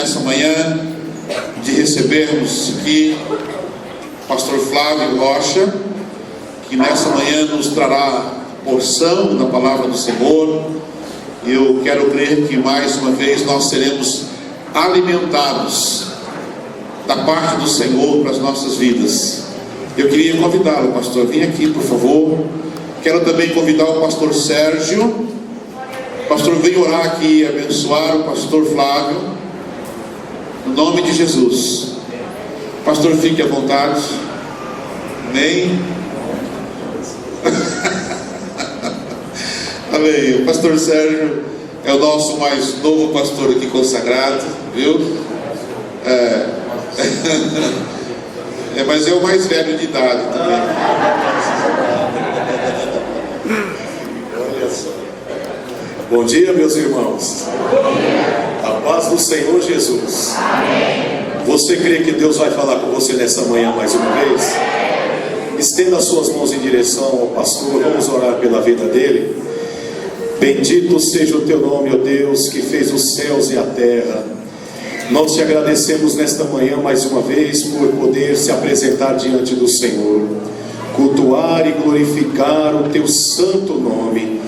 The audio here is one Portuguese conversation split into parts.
nessa manhã de recebermos aqui o pastor Flávio Rocha, que nessa manhã nos trará porção da palavra do Senhor. Eu quero crer que mais uma vez nós seremos alimentados da parte do Senhor para as nossas vidas. Eu queria convidá-lo, pastor, vem aqui por favor. Quero também convidar o pastor Sérgio. Pastor, vem orar aqui e abençoar o pastor Flávio, no nome de Jesus. Pastor, fique à vontade. Amém. Amém. O pastor Sérgio é o nosso mais novo pastor aqui consagrado, viu? Mas é o mais velho de idade também. Olha só. Bom dia, meus irmãos. A paz do Senhor Jesus. Você crê que Deus vai falar com você nessa manhã mais uma vez? Estenda as suas mãos em direção ao pastor. Vamos orar pela vida dele. Bendito seja o teu nome, ó Deus, que fez os céus e a terra. Nós te agradecemos nesta manhã mais uma vez por poder se apresentar diante do Senhor, cultuar e glorificar o teu santo nome.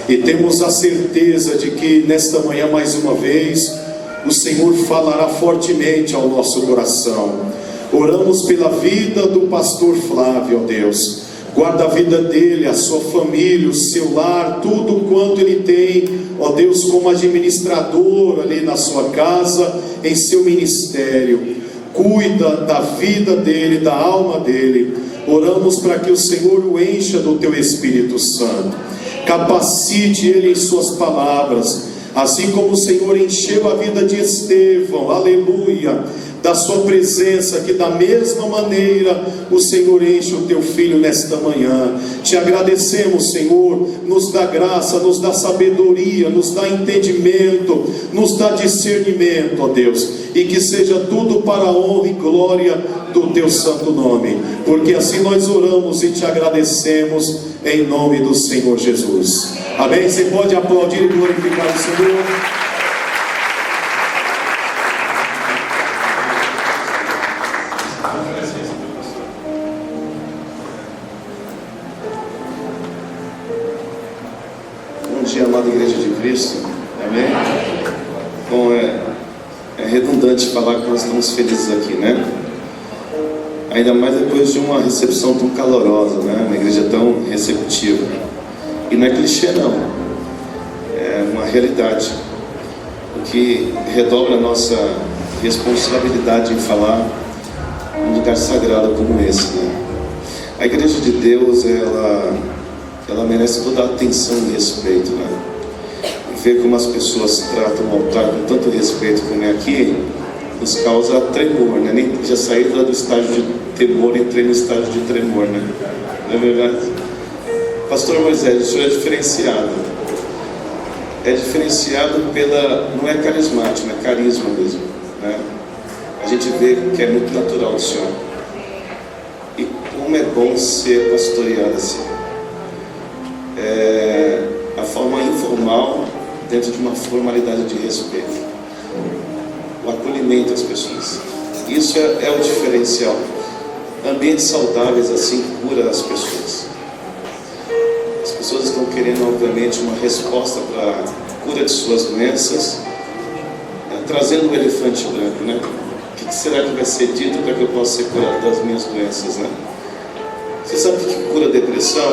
E temos a certeza de que nesta manhã mais uma vez o Senhor falará fortemente ao nosso coração. Oramos pela vida do pastor Flávio, ó Deus. Guarda a vida dele, a sua família, o seu lar, tudo quanto ele tem, ó Deus, como administrador ali na sua casa, em seu ministério. Cuida da vida dele, da alma dele. Oramos para que o Senhor o encha do teu Espírito Santo. Capacite ele em suas palavras, assim como o Senhor encheu a vida de Estevão, aleluia, da sua presença, que da mesma maneira o Senhor enche o teu filho nesta manhã. Te agradecemos, Senhor, nos dá graça, nos dá sabedoria, nos dá entendimento, nos dá discernimento, ó Deus, e que seja tudo para a honra e glória do teu santo nome, porque assim nós oramos e te agradecemos em nome do Senhor Jesus. Amém? Você pode aplaudir e glorificar o Senhor. Bom dia, amada Igreja de Cristo. Amém? Bom, é redundante falar que nós estamos felizes aqui, né? Ainda mais depois de uma recepção tão calorosa, né? Uma igreja tão receptiva. E não é clichê não, é uma realidade, o que redobra a nossa responsabilidade em falar num lugar sagrado como esse, né? A igreja de Deus, ela merece toda a atenção e respeito, né? E ver como as pessoas tratam o altar com tanto respeito como é aqui, nos causa tremor, né? Nem já saí do estágio de temor, entrei no estágio de tremor, né? Não é verdade? Pastor Moisés, o senhor é diferenciado. É diferenciado não é carismático, é carisma mesmo, né? A gente vê que é muito natural do senhor. E como é bom ser pastoreado assim. A forma informal, dentro de uma formalidade de respeito. O acolhimento às pessoas. Isso é o diferencial. Ambientes saudáveis assim cura as pessoas. As pessoas estão querendo, obviamente, uma resposta para a cura de suas doenças, trazendo o elefante branco, né? O que será que vai ser dito para que eu possa ser curado das minhas doenças, né? Você sabe o que cura depressão?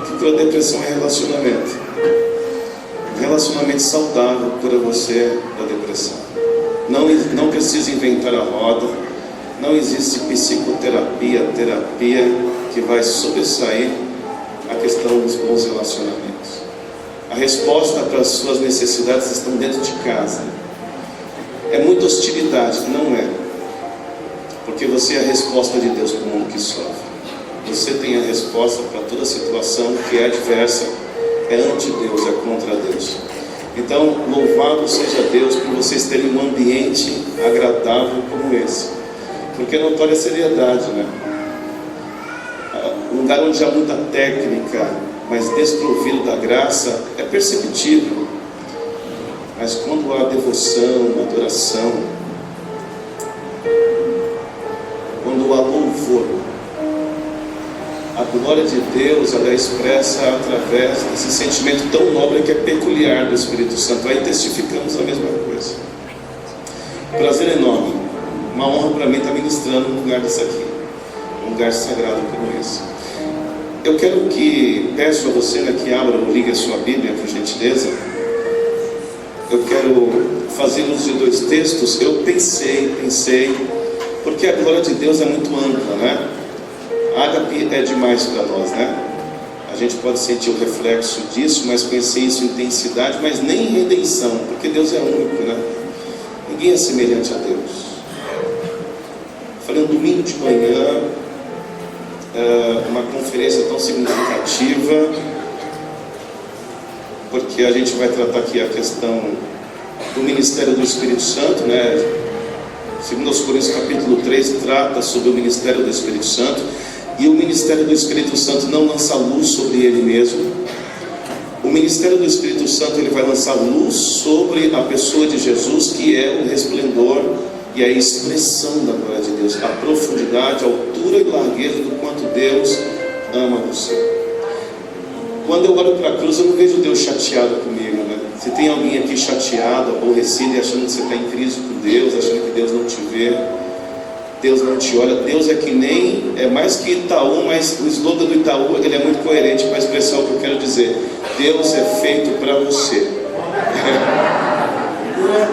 O que cura depressão é relacionamento. Um relacionamento saudável cura você da depressão. Não precisa inventar a roda. Não existe psicoterapia, terapia que vai sobressair a questão dos bons relacionamentos. A resposta para as suas necessidades estão dentro de casa. É muita hostilidade, não é? Porque você é a resposta de Deus para o mundo que sofre. Você tem a resposta para toda situação que é adversa, é anti-Deus, é contra Deus. Então, louvado seja Deus por vocês terem um ambiente agradável como esse. Porque é notória seriedade, né? Um lugar onde há muita técnica, mas desprovido da graça, é perceptível. Mas quando há devoção, adoração, louvor. A glória de Deus, ela é expressa através desse sentimento tão nobre que é peculiar do Espírito Santo. Aí testificamos a mesma coisa. Prazer enorme, uma honra para mim estar ministrando num lugar desse aqui, um lugar sagrado como esse. Eu quero peço a você, né, que abra ou ligue a sua Bíblia, por gentileza. Eu quero fazer uso de 2 textos. Eu pensei, porque a glória de Deus é muito ampla, né? Ágape é demais para nós, né? A gente pode sentir o reflexo disso, mas conhecer isso em intensidade, mas nem em redenção, porque Deus é único, né? Ninguém é semelhante a Deus. Falei um domingo de manhã, uma conferência tão significativa, porque a gente vai tratar aqui a questão do ministério do Espírito Santo, né? 2 Coríntios capítulo 3 trata sobre o ministério do Espírito Santo, e o ministério do Espírito Santo não lança luz sobre ele mesmo. O ministério do Espírito Santo, ele vai lançar luz sobre a pessoa de Jesus, que é o resplendor e a expressão da glória de Deus, a profundidade, a altura e largueza do quanto Deus ama você. Quando eu olho para a cruz, eu não vejo Deus chateado comigo, né? Se tem alguém aqui chateado, aborrecido e achando que você está em crise com Deus, achando que Deus não te vê, Deus não te olha, Deus é que nem, é mais que Itaú, mas o slogan do Itaú, ele é muito coerente para expressar o que eu quero dizer: Deus é feito para você.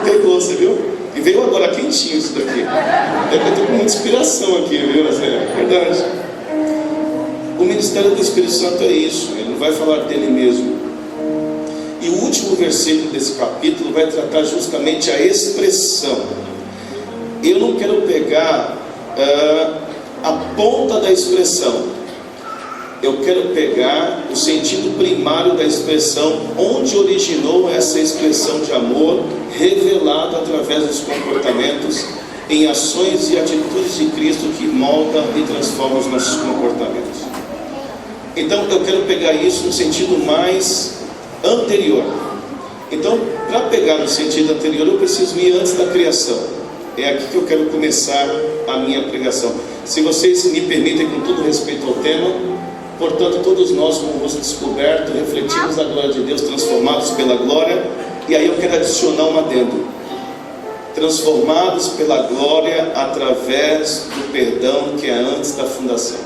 Pegou, você viu? E veio agora quentinho isso daqui. Eu estou com muita inspiração aqui, viu? É verdade. O ministério do Espírito Santo é isso, ele não vai falar dele mesmo. E o último versículo desse capítulo vai tratar justamente a expressão. Eu não quero pegar a ponta da expressão, eu quero pegar o sentido primário da expressão, onde originou essa expressão de amor, revelada através dos comportamentos, em ações e atitudes de Cristo que moldam e transformam os nossos comportamentos. Então eu quero pegar isso no sentido mais anterior. Então, para pegar no sentido anterior, eu preciso ir antes da criação. É aqui que eu quero começar a minha pregação. Se vocês me permitem, com todo respeito ao tema, portanto, todos nós, com o rosto descoberto, refletimos a glória de Deus, transformados pela glória. E aí eu quero adicionar um adendo: transformados pela glória através do perdão que é antes da fundação.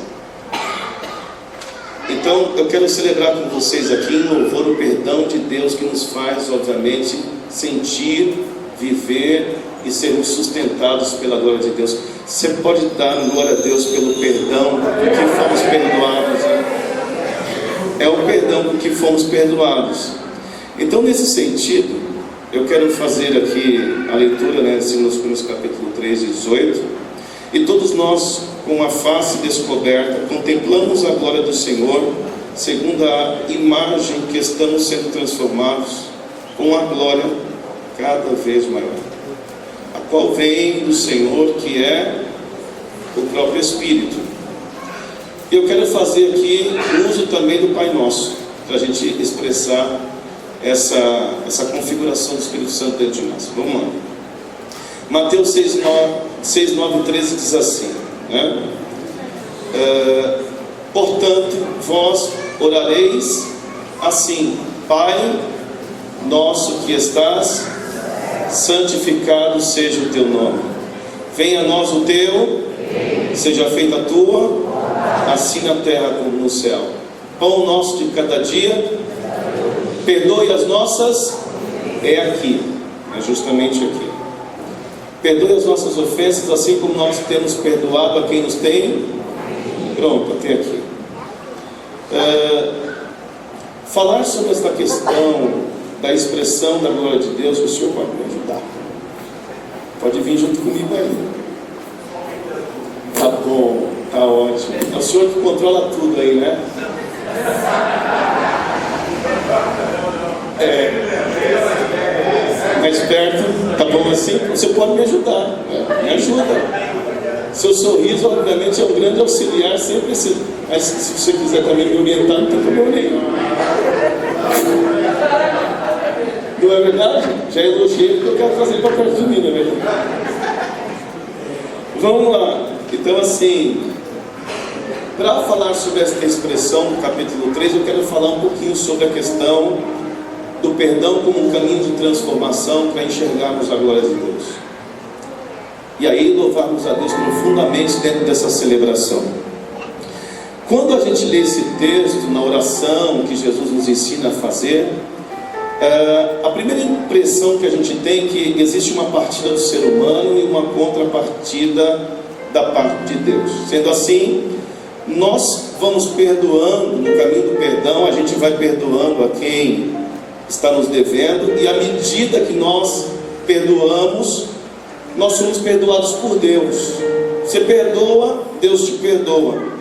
Então eu quero celebrar com vocês aqui em louvor o perdão de Deus, que nos faz, obviamente, sentir, viver e sermos sustentados pela glória de Deus. Você pode dar glória a Deus pelo perdão por que fomos perdoados, né? É o perdão por que fomos perdoados. Então, nesse sentido, eu quero fazer aqui a leitura, né, de 2 Coríntios capítulo 3, 18. E todos nós, com a face descoberta, contemplamos a glória do Senhor, segundo a imagem que estamos sendo transformados, com a glória cada vez maior, a qual vem do Senhor, que é o próprio Espírito. E eu quero fazer aqui uso também do Pai Nosso, para a gente expressar essa configuração do Espírito Santo dentro de nós. Vamos lá. Mateus 6, 9 e 13 diz assim, né? Portanto, vós orareis assim: Pai nosso que estás, santificado seja o teu nome. Venha a nós o teu, seja feita a tua, assim na terra como no céu. Pão nosso de cada dia, perdoe as nossas, é aqui, é justamente aqui. Perdoe as nossas ofensas, assim como nós temos perdoado a quem nos tem. Pronto, até aqui. Falar sobre esta questão da expressão da glória de Deus, o Senhor pode me ajudar. Pode vir junto comigo aí. Tá bom, tá ótimo. É o Senhor que controla tudo aí, né? Mais perto, tá bom assim? Você pode me ajudar, né? Me ajuda. Seu sorriso, obviamente, é um grande auxiliar, sempre esse. Mas se você quiser também me orientar, não tem problema nenhum. Não é verdade? Já elogiei porque eu quero fazer para perto de mim, não é verdade? Vamos lá. Então, assim, Para falar sobre esta expressão do capítulo 3, eu quero falar um pouquinho sobre a questão do perdão como um caminho de transformação para enxergarmos a glória de Deus. E aí louvarmos a Deus profundamente dentro dessa celebração. Quando a gente lê esse texto na oração que Jesus nos ensina a fazer, a primeira impressão que a gente tem é que existe uma partida do ser humano e uma contrapartida da parte de Deus. Sendo assim, nós vamos perdoando, no caminho do perdão, a gente vai perdoando a quem está nos devendo, e à medida que nós perdoamos, nós somos perdoados por Deus. Você perdoa, Deus te perdoa.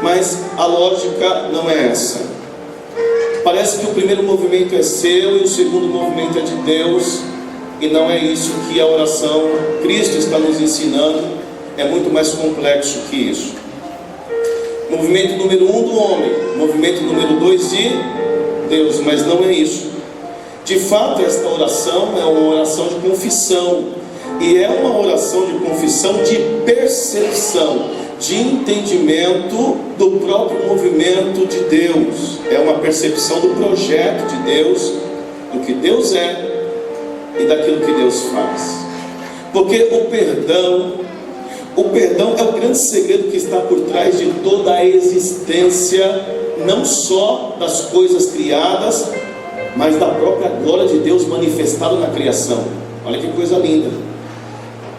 Mas a lógica não é essa. Parece que o primeiro movimento é seu e o segundo movimento é de Deus, e não é isso que a oração Cristo está nos ensinando. É muito mais complexo que isso. Movimento número 1 do homem, movimento número 2 de Deus, mas não é isso. De fato, esta oração é uma oração de confissão, e é uma oração de confissão de percepção, de entendimento do próprio movimento de Deus. É uma percepção do projeto de Deus, do que Deus é e daquilo que Deus faz. Porque o perdão é o grande segredo que está por trás de toda a existência, não só das coisas criadas, mas da própria glória de Deus manifestada na criação. Olha que coisa linda.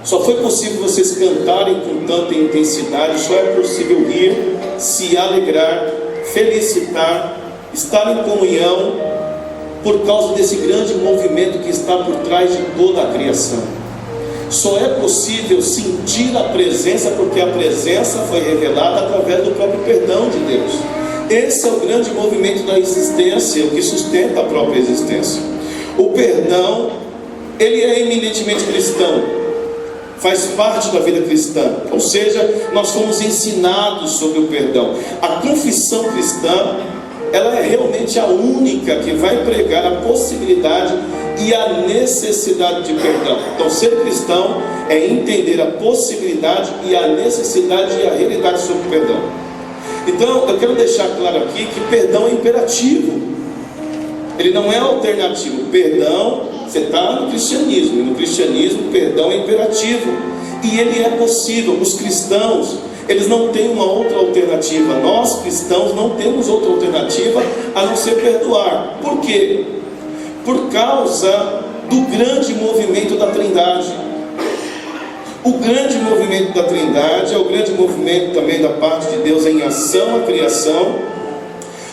Só foi possível vocês cantarem com tanta intensidade, só é possível rir, se alegrar, felicitar, estar em comunhão, por causa desse grande movimento que está por trás de toda a criação. Só é possível sentir a presença, porque a presença foi revelada através do próprio perdão de Deus. Esse é o grande movimento da existência, o que sustenta a própria existência. O perdão, ele é eminentemente cristão, faz parte da vida cristã, ou seja, nós fomos ensinados sobre o perdão. A confissão cristã, ela é realmente a única que vai pregar a possibilidade e a necessidade de perdão. Então, ser cristão é entender a possibilidade e a necessidade e a realidade sobre o perdão. Então, eu quero deixar claro aqui que perdão é imperativo, ele não é alternativo. Perdão, você está no cristianismo, e no cristianismo perdão é imperativo, e ele é possível. Os cristãos, eles não têm uma outra alternativa. Nós cristãos não temos outra alternativa a não ser perdoar. Por quê? Por causa do grande movimento da Trindade. O grande movimento da Trindade é o grande movimento também da parte de Deus em ação à criação,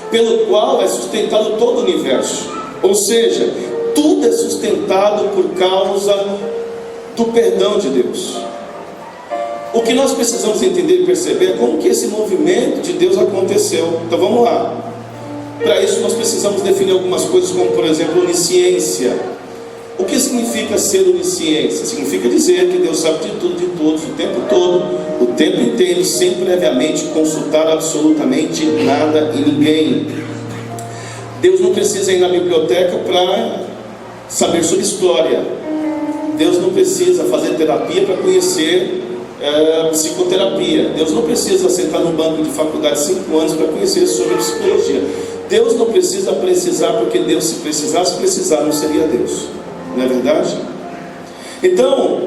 pelo qual é sustentado todo o universo. Ou seja, tudo é sustentado por causa do perdão de Deus. O que nós precisamos entender e perceber é como que esse movimento de Deus aconteceu. Então vamos lá. Para isso nós precisamos definir algumas coisas, como por exemplo, onisciência. O que significa ser onisciência? Significa dizer que Deus sabe de tudo, de todos, o tempo todo, o tempo inteiro, sem previamente consultar absolutamente nada e ninguém. Deus não precisa ir na biblioteca para saber sobre história. Deus não precisa fazer terapia para conhecer psicoterapia. Deus não precisa sentar num banco de faculdade 5 anos para conhecer sobre psicologia. Deus não precisa precisar, porque Deus, se precisar, não seria Deus. Não é verdade? Então,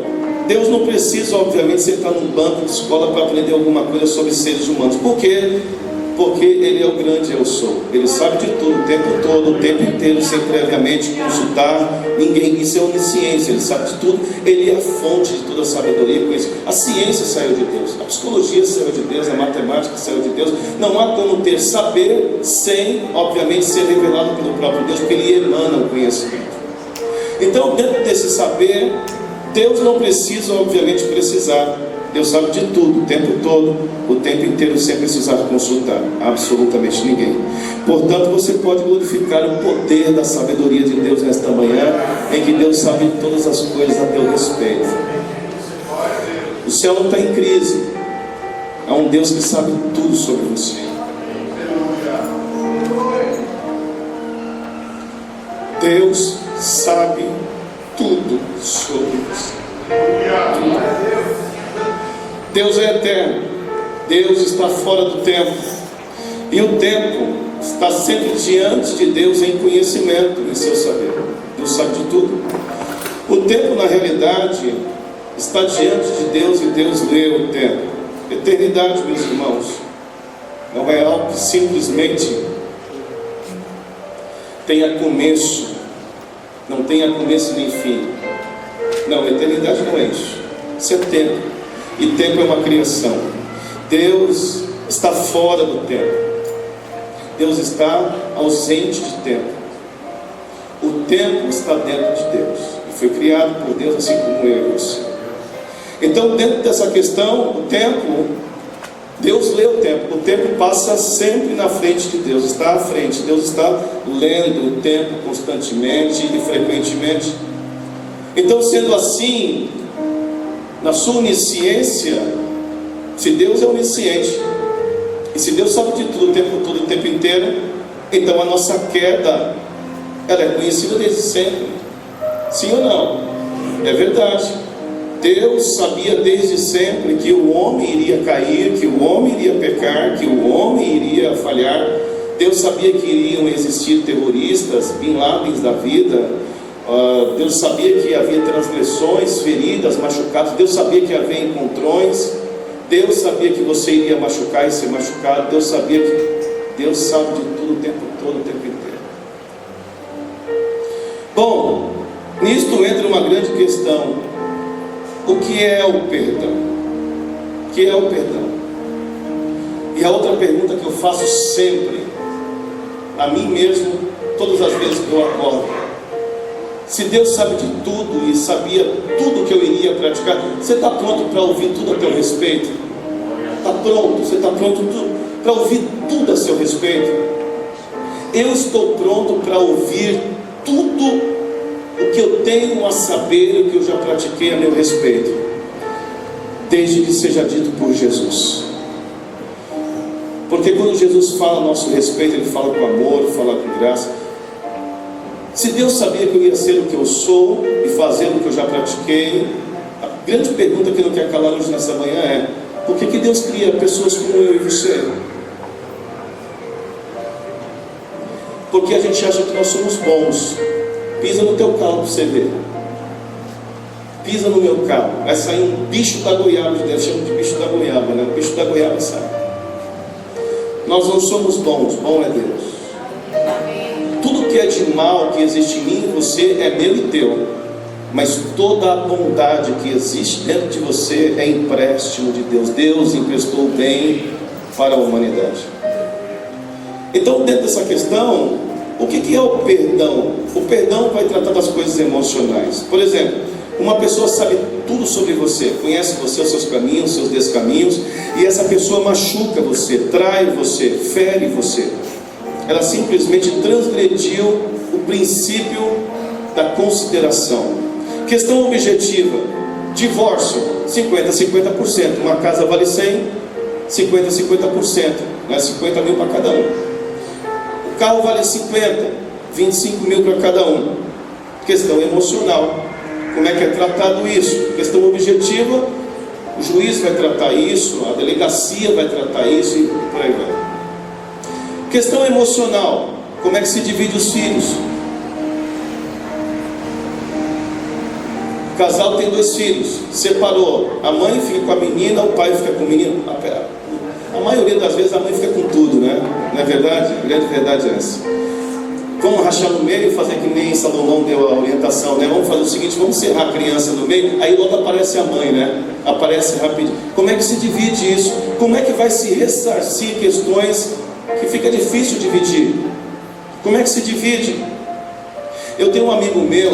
Deus não precisa, obviamente, sentar num banco de escola para aprender alguma coisa sobre seres humanos. Por quê? Porque Ele é o grande eu sou. Ele sabe de tudo, o tempo todo, o tempo inteiro, sem previamente consultar ninguém. Isso é onisciência. Ele sabe de tudo. Ele é a fonte de toda a sabedoria e conhecimento. A ciência saiu de Deus, a psicologia saiu de Deus, a matemática saiu de Deus. Não há como ter saber sem, obviamente, ser revelado pelo próprio Deus, porque Ele emana o conhecimento. Então, dentro desse saber, Deus não precisa, obviamente, precisar. Deus sabe de tudo, o tempo todo, o tempo inteiro, sem precisar consultar absolutamente ninguém. Portanto, você pode glorificar o poder da sabedoria de Deus nesta manhã, em que Deus sabe todas as coisas a teu respeito. O céu não está em crise. Há um Deus que sabe tudo sobre você. Deus sabe tudo sobre você. Tudo. Deus é eterno, Deus está fora do tempo, e o tempo está sempre diante de Deus em conhecimento, em seu saber. Deus sabe de tudo. O tempo, na realidade, está diante de Deus, e Deus lê o tempo. Eternidade, meus irmãos, não é algo que simplesmente tenha começo, não tenha começo nem fim. Não, eternidade não é isso. Isso é tempo, e tempo é uma criação. Deus está fora do tempo, Deus está ausente de tempo. O tempo está dentro de Deus, e foi criado por Deus, assim como eu e você. Então, dentro dessa questão, o tempo, Deus lê o tempo passa sempre na frente de Deus, está à frente. Deus está lendo o tempo constantemente e frequentemente. Então, sendo assim, na sua onisciência, se Deus é onisciente, e se Deus sabe de tudo o tempo todo, o tempo inteiro, então a nossa queda, ela é conhecida desde sempre. Sim ou não? É verdade. Deus sabia desde sempre que o homem iria cair, que o homem iria pecar, que o homem iria falhar. Deus sabia que iriam existir terroristas, Bin Ladens da vida. Deus sabia que havia transgressões, feridas, machucados. Deus sabia que havia encontrões. Deus sabia que você iria machucar e ser machucado. Deus sabia que Deus sabe de tudo o tempo todo, o tempo inteiro. Bom, nisto entra uma grande questão. O que é o perdão? O que é o perdão? E a outra pergunta que eu faço sempre a mim mesmo, todas as vezes que eu acordo: se Deus sabe de tudo e sabia tudo que eu iria praticar, você está pronto para ouvir tudo a teu respeito? Está pronto? Você está pronto para ouvir tudo a seu respeito? Eu estou pronto para ouvir tudo o que eu tenho a saber, o que eu já pratiquei a meu respeito, desde que seja dito por Jesus. Porque quando Jesus fala a nosso respeito, Ele fala com amor, fala com graça. Se Deus sabia que eu ia ser o que eu sou e fazer o que eu já pratiquei, a grande pergunta que não quer calar hoje nessa manhã é: por que Deus cria pessoas como eu e você? Porque a gente acha que nós somos bons. Pisa no teu carro para você ver. Pisa no meu carro, vai sair um bicho da goiaba de dentro. Chama de bicho da goiaba, né? O bicho da goiaba sai. Nós não somos bons, bom é Deus. Tudo que é de mal que existe em mim e você é meu e teu. Mas toda a bondade que existe dentro de você é empréstimo de Deus. Deus emprestou o bem para a humanidade. Então, dentro dessa questão, o que é o perdão? O perdão vai tratar das coisas emocionais. Por exemplo, uma pessoa sabe tudo sobre você, conhece você, os seus caminhos, os seus descaminhos, e essa pessoa machuca você, trai você, fere você. Ela simplesmente transgrediu o princípio da consideração. Questão objetiva: divórcio, 50-50%. Uma casa vale 100, 50-50%, né? 50 mil para cada um. O carro vale 50, 25 mil para cada um. Questão emocional: como é que é tratado isso? Questão objetiva: o juiz vai tratar isso, a delegacia vai tratar isso, e por aí vai. Questão emocional: como é que se divide os filhos? O casal tem 2 filhos, separou, a mãe fica com a menina, o pai fica com o menino. A maioria das vezes a mãe fica com tudo, né? Não é verdade? A grande verdade é essa. Vamos rachar no meio e fazer que nem Salomão deu a orientação, né? Vamos fazer o seguinte: vamos serrar a criança no meio, aí logo aparece a mãe, né? Aparece rapidinho. Como é que se divide isso? Como é que vai se ressarcir questões que fica difícil dividir? Como é que se divide? Eu tenho um amigo meu,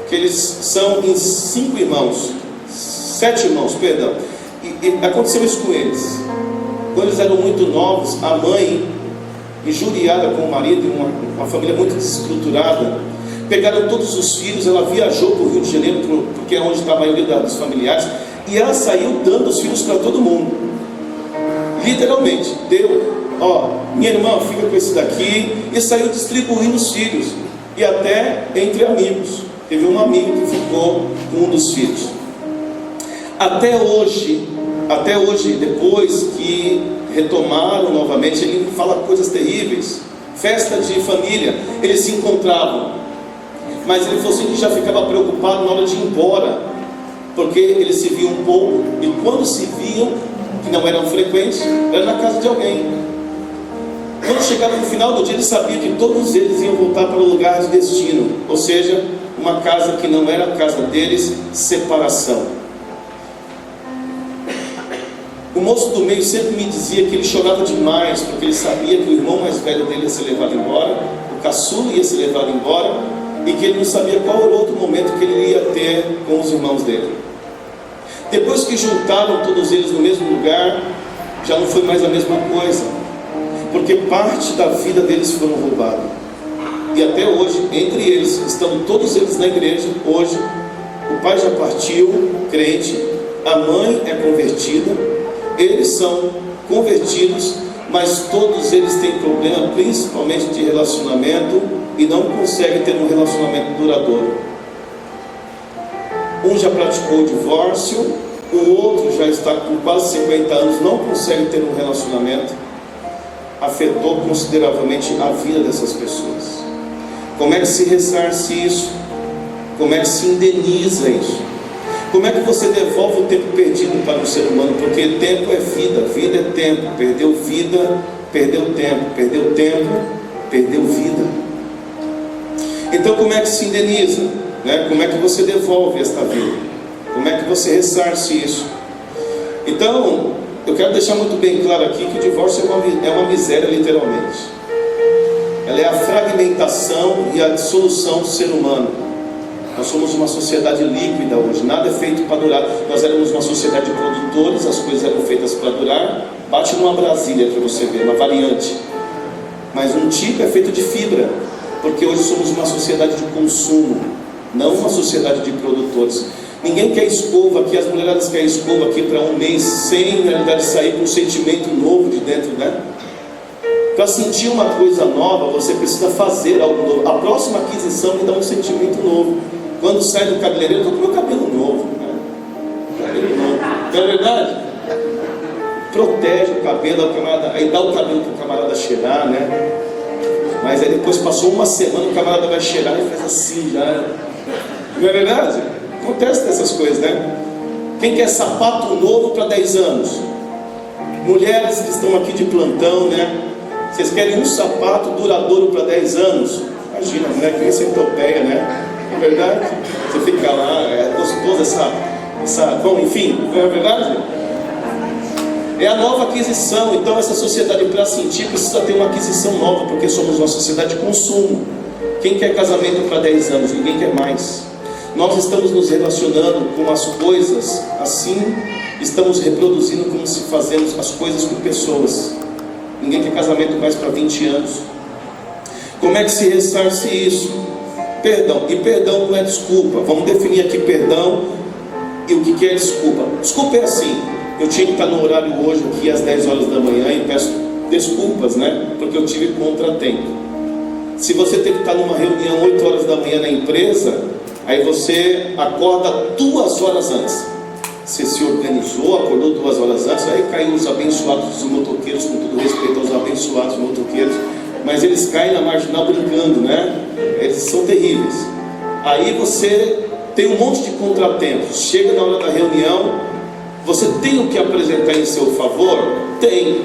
que eles são em 5 irmãos, 7 irmãos, perdão, e aconteceu isso com eles. Quando eles eram muito novos, a mãe, injuriada com o marido, uma família muito desestruturada, pegaram todos os filhos. Ela viajou para o Rio de Janeiro, porque é onde está a maioria dos familiares, e ela saiu dando os filhos para todo mundo, literalmente. Deu, ó, minha irmã fica com esse daqui, e saiu distribuindo os filhos, e até entre amigos. Teve um amigo que ficou com um dos filhos. Até hoje, Até hoje, depois que retomaram novamente, ele fala coisas terríveis. Festa de família, eles se encontravam, mas ele falou assim que já ficava preocupado na hora de ir embora, porque eles se viam um pouco, e quando se viam, que não eram frequentes, era na casa de alguém. Quando chegava no final do dia, ele sabia que todos eles iam voltar para o lugar de destino, ou seja, uma casa que não era a casa deles, separação. O moço do meio sempre me dizia que ele chorava demais, porque ele sabia que o irmão mais velho dele ia ser levado embora, o caçula ia ser levado embora, e que ele não sabia qual era o outro momento que ele ia ter com os irmãos dele. Depois que juntaram todos eles no mesmo lugar, já não foi mais a mesma coisa, porque parte da vida deles foram roubadas. E até hoje, entre eles, estão todos eles na igreja. Hoje, o pai já partiu, crente, a mãe é convertida, eles são convertidos, mas todos eles têm problema, principalmente de relacionamento, e não conseguem ter um relacionamento duradouro. Um já praticou o divórcio, o outro já está com quase 50 anos, não consegue ter um relacionamento. Afetou consideravelmente a vida dessas pessoas. Como é que se ressarce isso? Como é que se indeniza isso? Como é que você devolve o tempo perdido para o ser humano? Porque tempo é vida, vida é tempo. Perdeu vida, perdeu tempo. Perdeu tempo, perdeu vida. Então como é que se indeniza? Como é que você devolve esta vida? Como é que você ressarce isso? Então, eu quero deixar muito bem claro aqui que o divórcio é uma miséria, literalmente. Ela é a fragmentação e a dissolução do ser humano. Nós somos uma sociedade líquida hoje, nada é feito para durar. Nós éramos uma sociedade de produtores, as coisas eram feitas para durar. Bate numa Brasília para você ver, uma variante. Mas um tipo é feito de fibra, porque hoje somos uma sociedade de consumo, não uma sociedade de produtores. Ninguém quer escova aqui, as mulheradas querem escova aqui para um mês, sem na realidade sair com um sentimento novo de dentro, né? Para sentir uma coisa nova, você precisa fazer algo novo. A próxima aquisição me dá um sentimento novo. Quando sai do cabeleireiro, eu estou com meu cabelo novo, né? Cabelo novo. Não é verdade? Protege o cabelo, a camarada, aí dá o cabelo para o camarada cheirar, né? Mas aí depois passou uma semana, o camarada vai cheirar e faz assim já. Não é verdade? Acontece dessas coisas, né? Quem quer sapato novo para 10 anos? Mulheres que estão aqui de plantão, né? Vocês querem um sapato duradouro para 10 anos? Imagina, a mulher que centopeia, né? Não é verdade? Você fica lá, é gostoso essa... Bom, enfim, não é verdade? É a nova aquisição. Então essa sociedade, para sentir, precisa ter uma aquisição nova, porque somos uma sociedade de consumo. Quem quer casamento para 10 anos? Ninguém quer mais. Nós estamos nos relacionando com as coisas assim, estamos reproduzindo como se fazemos as coisas com pessoas. Ninguém quer casamento mais para 20 anos. Como é que se ressarce isso? Perdão. E perdão não é desculpa. Vamos definir aqui perdão e o que é desculpa. Desculpa é assim: eu tinha que estar no horário hoje aqui às 10 horas da manhã e peço desculpas, né? Porque eu tive contratempo. Se você tem que estar numa reunião 8 horas da manhã na empresa, aí você acorda 2 horas antes. Você se organizou, acordou 2 horas antes, aí caiu os abençoados dos motoqueiros, com todo respeito aos abençoados motoqueiros, mas eles caem na marginal brincando, né? Eles são terríveis. Aí você tem um monte de contratempos. Chega na hora da reunião, você tem o que apresentar em seu favor? Tem.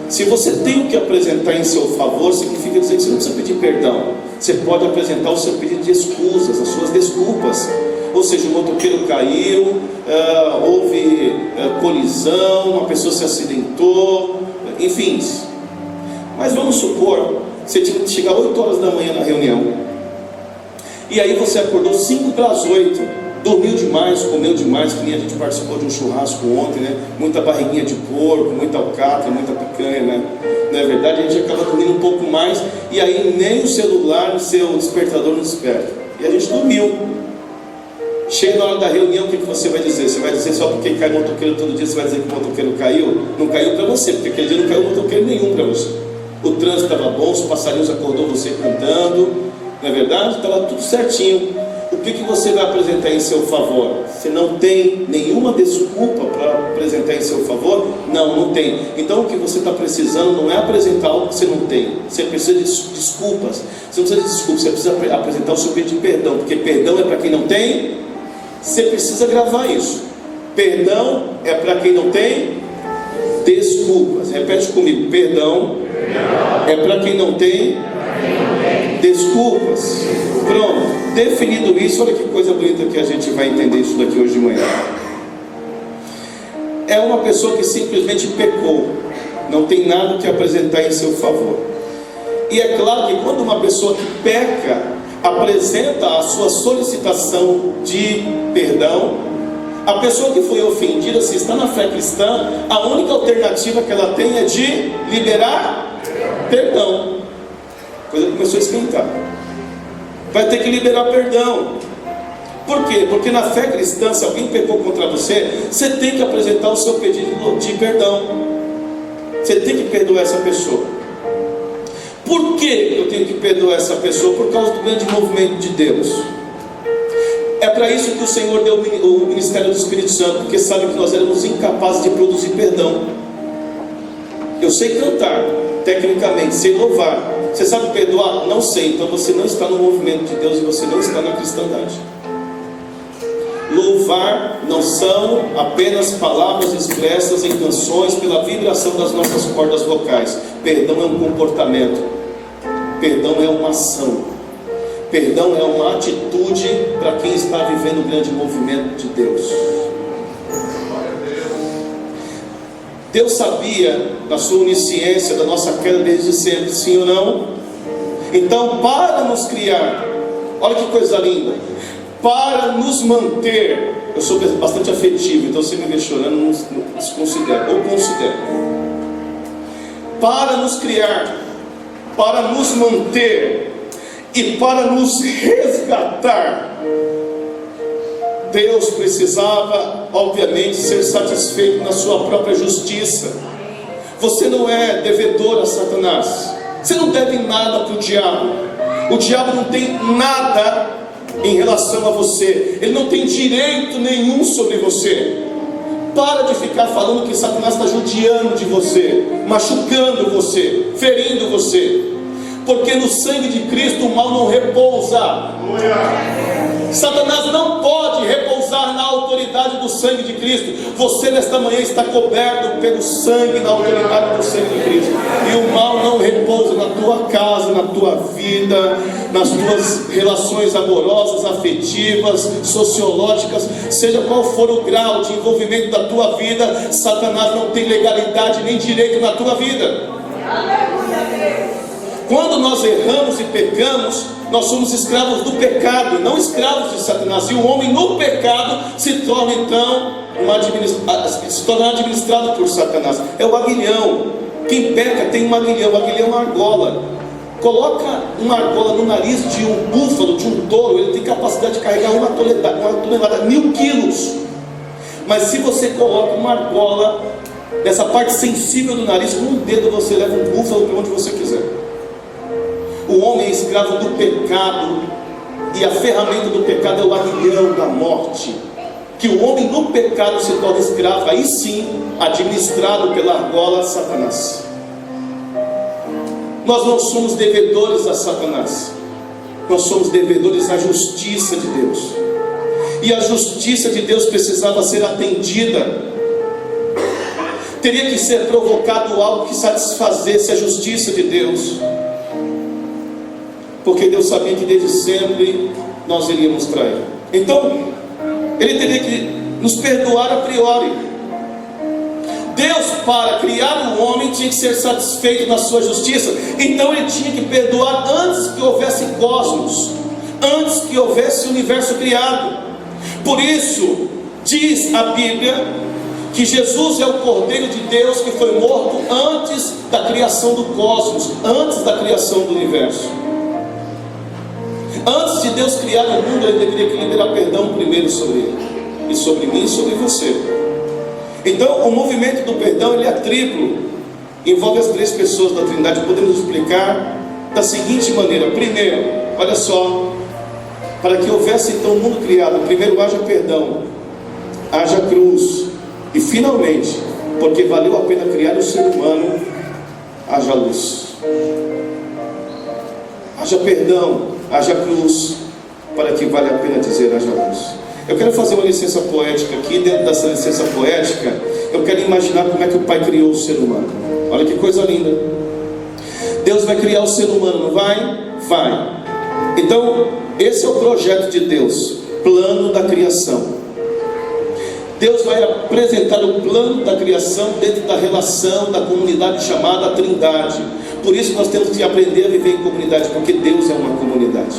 Se você tem o que apresentar em seu favor, significa dizer que você não precisa pedir perdão. Você pode apresentar o seu pedido de excusas, as suas desculpas. Ou seja, o motoqueiro caiu, houve colisão, uma pessoa se acidentou, enfim. Mas vamos supor que você tinha que chegar 8 horas da manhã na reunião, e aí você acordou 5 para as 8, dormiu demais, comeu demais, que nem a gente participou de um churrasco ontem, né? Muita barriguinha de porco, muita alcatra, muita picanha, né? Não é verdade? A gente acaba dormindo um pouco mais, e aí nem o celular, o seu despertador não desperta, e a gente dormiu. Chega na hora da reunião, o que você vai dizer? Você vai dizer só porque cai motoqueiro todo dia, você vai dizer que o motoqueiro caiu? Não caiu para você, porque aquele dia não caiu motoqueiro nenhum para você. O trânsito estava bom, os passarinhos acordou você cantando, não é verdade? Estava tudo certinho. O que você vai apresentar em seu favor? Você não tem nenhuma desculpa para apresentar em seu favor? Não tem. Então o que você está precisando não é apresentar algo que você não tem. Você precisa de desculpas. Você não precisa de desculpas, você precisa apresentar o seu pedido de perdão, porque perdão é para quem não tem. Você precisa gravar isso. Perdão é para quem não tem desculpas. Repete comigo: perdão é para quem não tem desculpas. Pronto. Definido isso, olha que coisa bonita que a gente vai entender isso daqui hoje de manhã. É uma pessoa que simplesmente pecou, não tem nada que apresentar em seu favor. E é claro que quando uma pessoa que peca apresenta a sua solicitação de perdão, a pessoa que foi ofendida, se está na fé cristã, a única alternativa que ela tem é de liberar perdão. A coisa começou a esquentar. Vai ter que liberar perdão. Por quê? Porque na fé cristã, se alguém pecou contra você, você tem que apresentar o seu pedido de perdão. Você tem que perdoar essa pessoa. Por que eu tenho que perdoar essa pessoa? Por causa do grande movimento de Deus. É para isso que o Senhor deu o ministério do Espírito Santo, porque sabe que nós éramos incapazes de produzir perdão. Eu sei cantar, tecnicamente, sei louvar. Você sabe perdoar? Não sei. Então você não está no movimento de Deus e você não está na cristandade. Louvar não são apenas palavras expressas em canções pela vibração das nossas cordas vocais. Perdão é um comportamento. Perdão é uma ação. Perdão é uma atitude para quem está vivendo o grande movimento de Deus. Deus sabia da sua onisciência, da nossa queda desde sempre, sim ou não? Então, para nos criar, olha que coisa linda, para nos manter, eu sou bastante afetivo, então se me ver chorando, não desconsidero, ou considero. Para nos criar, para nos manter e para nos resgatar, Deus precisava, obviamente, ser satisfeito na sua própria justiça. Você não é devedor a Satanás. Você não deve nada para o diabo. O diabo não tem nada em relação a você. Ele não tem direito nenhum sobre você. Para de ficar falando que Satanás está judiando de você, machucando você, ferindo você. Porque no sangue de Cristo o mal não repousa. Satanás não pode repousar na autoridade do sangue de Cristo. Você nesta manhã está coberto pelo sangue, na autoridade do sangue de Cristo. E o mal não repousa na tua casa, na tua vida, nas tuas relações amorosas, afetivas, sociológicas. Seja qual for o grau de envolvimento da tua vida, Satanás não tem legalidade nem direito na tua vida. Quando nós erramos e pecamos, nós somos escravos do pecado, não escravos de Satanás. E o homem no pecado se torna então administrado por Satanás. É o aguilhão. Quem peca tem um aguilhão. O aguilhão é uma argola. Coloca uma argola no nariz de um búfalo, de um touro, ele tem capacidade de carregar uma tonelada, 1000 quilos. Mas se você coloca uma argola nessa parte sensível do nariz, com um dedo você leva um búfalo para onde você quiser. O homem é escravo do pecado, e a ferramenta do pecado é o aguilhão da morte. Que o homem no pecado se torna escravo, aí sim, administrado pela argola Satanás. Nós não somos devedores a Satanás, nós somos devedores à justiça de Deus. E a justiça de Deus precisava ser atendida. Teria que ser provocado algo que satisfazesse a justiça de Deus. Porque Deus sabia que desde sempre nós iríamos trair. Então, Ele teria que nos perdoar a priori. Deus, para criar o homem, tinha que ser satisfeito na sua justiça. Então Ele tinha que perdoar antes que houvesse cosmos, antes que houvesse universo criado. Por isso, diz a Bíblia que Jesus é o Cordeiro de Deus que foi morto antes da criação do cosmos, antes da criação do universo. Antes de Deus criar o mundo, Ele deveria que liberar perdão primeiro sobre Ele, e sobre mim e sobre você. Então o movimento do perdão, ele é triplo, envolve as três pessoas da Trindade. Podemos explicar da seguinte maneira. Primeiro, olha só, Para que houvesse então o mundo criado, primeiro haja perdão, haja cruz, e finalmente, porque valeu a pena criar o ser humano, haja luz. Haja perdão, haja cruz, para que vale a pena dizer haja luz. Eu quero fazer uma licença poética aqui. Dentro dessa licença poética, eu quero imaginar como é que o Pai criou o ser humano. Olha que coisa linda. Deus vai criar o ser humano, não vai? Vai. Então, esse é o projeto de Deus, plano da criação. Deus vai apresentar o plano da criação dentro da relação da comunidade chamada Trindade. Por isso nós temos que aprender a viver em comunidade, porque Deus é uma comunidade.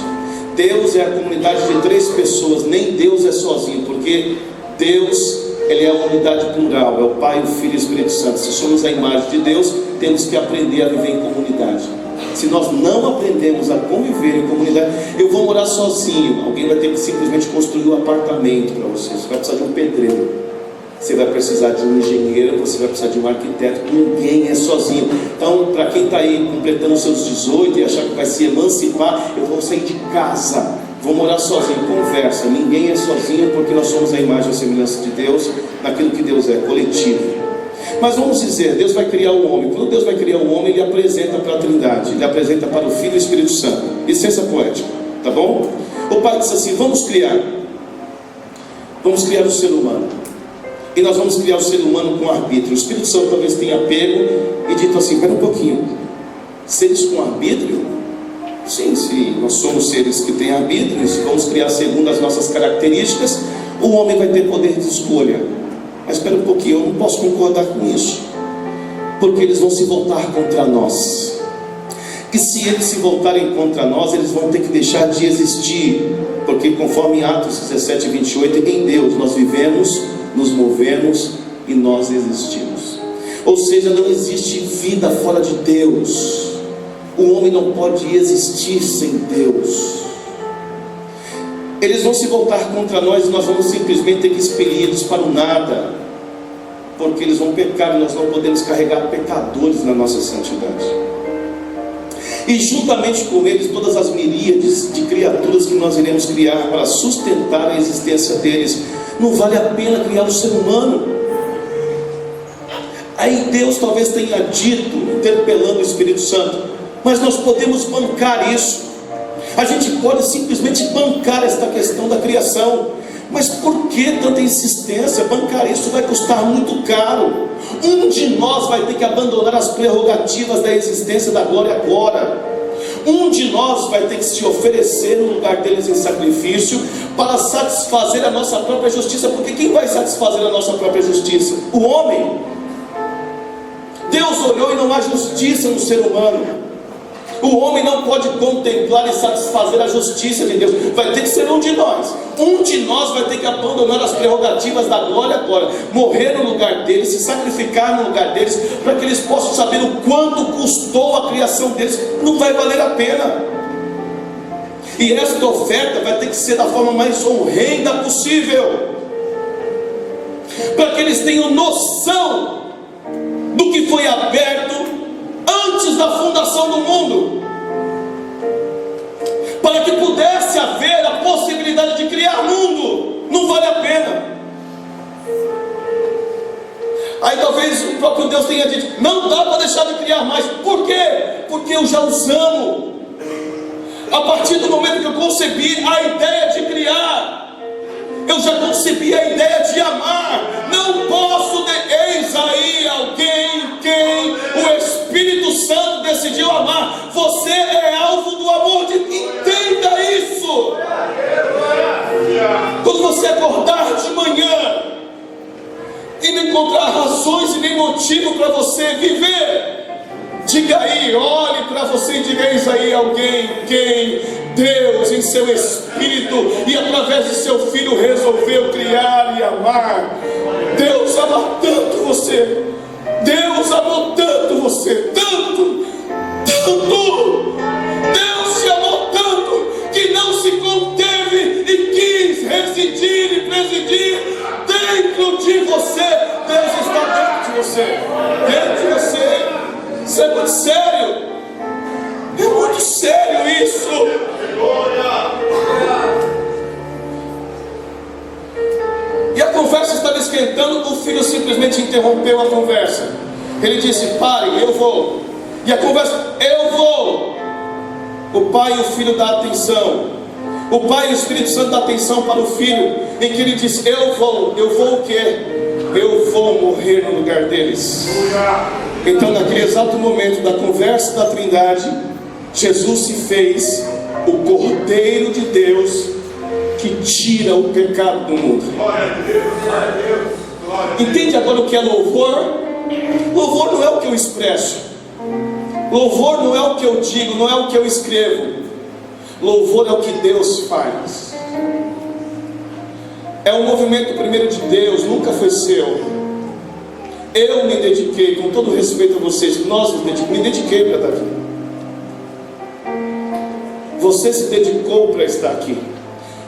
Deus é a comunidade de 3 pessoas, nem Deus é sozinho, porque Deus, Ele é a unidade plural, é o Pai, o Filho e o Espírito Santo. Se somos a imagem de Deus, temos que aprender a viver em comunidade. Se nós não aprendemos a conviver em comunidade, eu vou morar sozinho, alguém vai ter que simplesmente construir um apartamento para você. Você vai precisar de um pedreiro, você vai precisar de um engenheiro, você vai precisar de um arquiteto. Ninguém é sozinho. Então, para quem está aí completando seus 18 e achar que vai se emancipar, eu vou sair de casa, vou morar sozinho. Conversa, ninguém é sozinho, porque nós somos a imagem e a semelhança de Deus, naquilo que Deus é, coletivo. Mas vamos dizer, Deus vai criar o homem. Quando Deus vai criar o homem, Ele apresenta para a Trindade, Ele apresenta para o Filho e o Espírito Santo. Licença poética, tá bom? O Pai disse assim: vamos criar o ser humano, e nós vamos criar o ser humano com arbítrio. O Espírito Santo talvez tenha pego e dito assim: espera um pouquinho, seres com arbítrio? Sim, se nós somos seres que têm arbítrio, se vamos criar segundo as nossas características, o homem vai ter poder de escolha. Mas espera um pouquinho, eu não posso concordar com isso, porque eles vão se voltar contra nós. E se eles se voltarem contra nós, eles vão ter que deixar de existir, porque conforme Atos 17, 28, em Deus nós vivemos, nos movemos e nós existimos. Ou seja, não existe vida fora de Deus. O homem não pode existir sem Deus. Eles vão se voltar contra nós e nós vamos simplesmente ter que expeli-los para o nada, porque eles vão pecar e nós não podemos carregar pecadores na nossa santidade. E juntamente com eles todas as miríades de criaturas que nós iremos criar para sustentar a existência deles. Não vale a pena criar um ser humano. Aí Deus talvez tenha dito, interpelando o Espírito Santo: mas nós podemos bancar isso. A gente pode simplesmente bancar esta questão da criação. Mas por que tanta insistência? Bancar isso vai custar muito caro. Um de nós vai ter que abandonar as prerrogativas da existência da glória agora. Um de nós vai ter que se oferecer no lugar deles em sacrifício para satisfazer a nossa própria justiça. Porque quem vai satisfazer a nossa própria justiça? O homem. Deus olhou e não há justiça no ser humano. O homem não pode contemplar e satisfazer a justiça de Deus. Vai ter que ser um de nós. Um de nós vai ter que abandonar as prerrogativas da glória agora, morrer no lugar deles, se sacrificar no lugar deles, para que eles possam saber o quanto custou a criação deles. Não vai valer a pena. E esta oferta vai ter que ser da forma mais horrenda possível, para que eles tenham noção do que foi aberto antes da fundação do mundo, para que pudesse haver a possibilidade de criar mundo. Não vale a pena. Aí talvez o próprio Deus tenha dito: não dá para deixar de criar mais. Por quê? Porque eu já os amo. A partir do momento que eu concebi a ideia de criar, eu já concebi a ideia de amar. Não posso eis aí alguém quem o Espírito Santo decidiu amar. Você é alvo do amor de... Entenda isso. Quando você acordar de manhã e não encontrar razões e nem motivo para você viver, diga aí, olhe para você e diga: eis aí alguém quem Deus em seu Espírito e através de seu Filho resolveu criar e amar. Deus ama tanto você. Deus amou tanto você. Tanto. Deus te amou tanto que não se conteve e quis residir e presidir dentro de você. Deus está dentro de você. Dentro de você. Isso é muito sério. É muito sério isso. interrompeu a conversa. Ele disse: pare, eu vou. E a conversa: eu vou. O Pai e o Filho dão atenção. O Pai e o Espírito Santo dão atenção para o Filho, em que ele diz: eu vou o quê? Eu vou morrer no lugar deles. Então, naquele exato momento da conversa da Trindade, Jesus se fez o Cordeiro de Deus que tira o pecado do mundo. Entende agora o que é louvor? Louvor não é o que eu expresso. Louvor não é o que eu digo, não é o que eu escrevo. Louvor é o que Deus faz. É um movimento primeiro de Deus, nunca foi seu. Eu me dediquei, com todo respeito a vocês, me dediquei para estar aqui. Você se dedicou para estar aqui.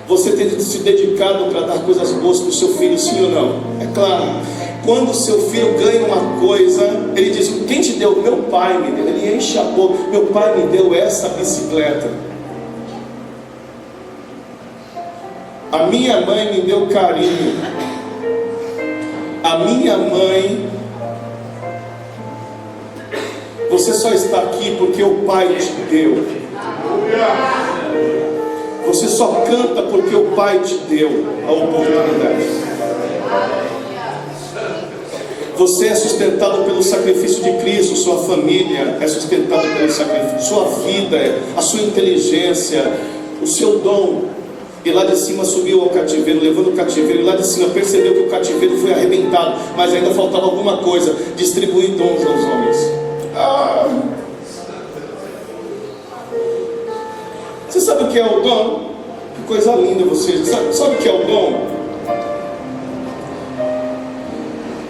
Você tem se dedicado para dar coisas boas para o seu filho, sim ou não? É claro. Quando o seu filho ganha uma coisa, ele diz: quem te deu? Meu pai me deu. Ele enche a boca: meu pai me deu essa bicicleta. A minha mãe me deu carinho. A minha mãe. Você só está aqui porque o Pai te deu. Você só canta porque o Pai te deu a oportunidade. Você é sustentado pelo sacrifício de Cristo. Sua família é sustentada pelo sacrifício. Sua vida, a sua inteligência, o seu dom. E lá de cima subiu ao cativeiro, levando o cativeiro. E lá de cima percebeu que o cativeiro foi arrebentado, mas ainda faltava alguma coisa: distribuir dons aos homens. Você sabe o que é o dom? Que coisa linda você. Sabe o que é o dom?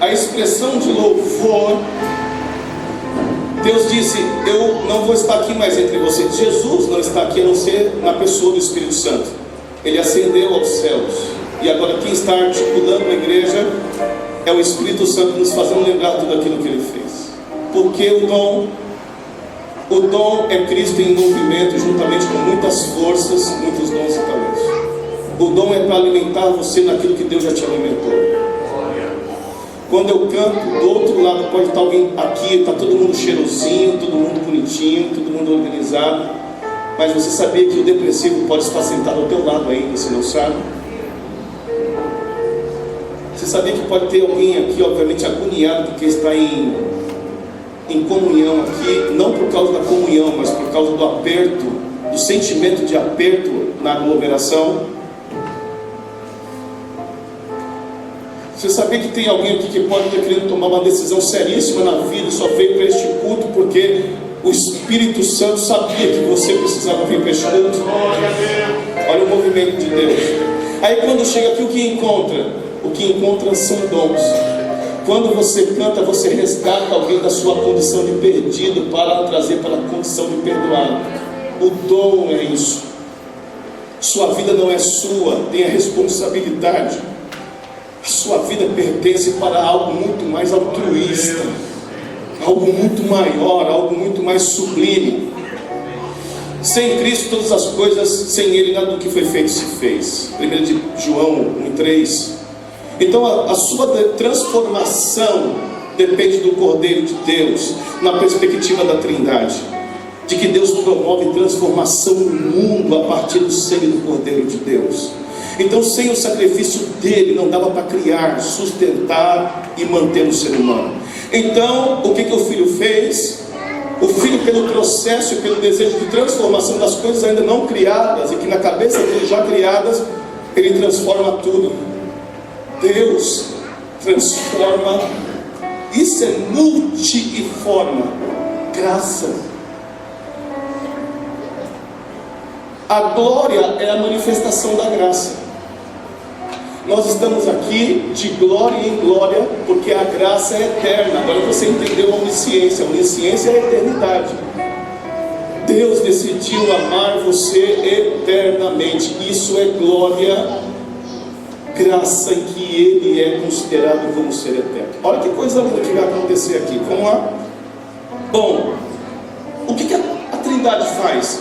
A expressão de louvor. Deus disse: eu não vou estar aqui mais entre vocês. Jesus não está aqui a não ser na pessoa do Espírito Santo. Ele ascendeu aos céus. E agora quem está articulando a igreja é o Espírito Santo, nos fazendo lembrar tudo aquilo que Ele fez. Porque o dom é Cristo em movimento, juntamente com muitas forças, muitos dons e talentos. O dom é para alimentar você naquilo que Deus já te alimentou. Quando eu canto, do outro lado pode estar alguém aqui, está todo mundo cheirosinho, todo mundo bonitinho, todo mundo organizado, mas você sabia que o depressivo pode estar sentado ao teu lado ainda, você não sabe? Você sabia que pode ter alguém aqui, obviamente agoniado, porque está em comunhão aqui, não por causa da comunhão, mas por causa do aperto, do sentimento de aperto na aglomeração? Você sabia que tem alguém aqui que pode ter querido tomar uma decisão seríssima na vida e só veio para este culto porque o Espírito Santo sabia que você precisava vir para este culto? Olha o movimento de Deus. Aí quando chega aqui, o que encontra? O que encontra são dons. Quando você canta, você resgata alguém da sua condição de perdido para trazer para a condição de perdoado. O dom é isso. Sua vida não é sua, tem a responsabilidade. A sua vida pertence para algo muito mais altruísta, algo muito maior, algo muito mais sublime. Sem Cristo todas as coisas, sem Ele nada do que foi feito se fez. 1 de João 1,3. Então a sua transformação depende do Cordeiro de Deus, na perspectiva da Trindade, de que Deus promove transformação no mundo a partir do seio do Cordeiro de Deus. Então sem o sacrifício dele não dava para criar, sustentar e manter o ser humano. Então o que o Filho fez? O Filho, pelo processo e pelo desejo de transformação das coisas ainda não criadas, e que na cabeça dele já criadas, ele transforma tudo. Deus transforma. Isso é multiforme. Graça. A glória é a manifestação da graça. Nós estamos aqui de glória em glória, porque a graça é eterna. Agora você entendeu a onisciência. A onisciência é a eternidade. Deus decidiu amar você eternamente. Isso é glória, graça, em que Ele é considerado como ser eterno. Olha que coisa linda que vai acontecer aqui. Vamos lá? Bom, o que a Trindade faz?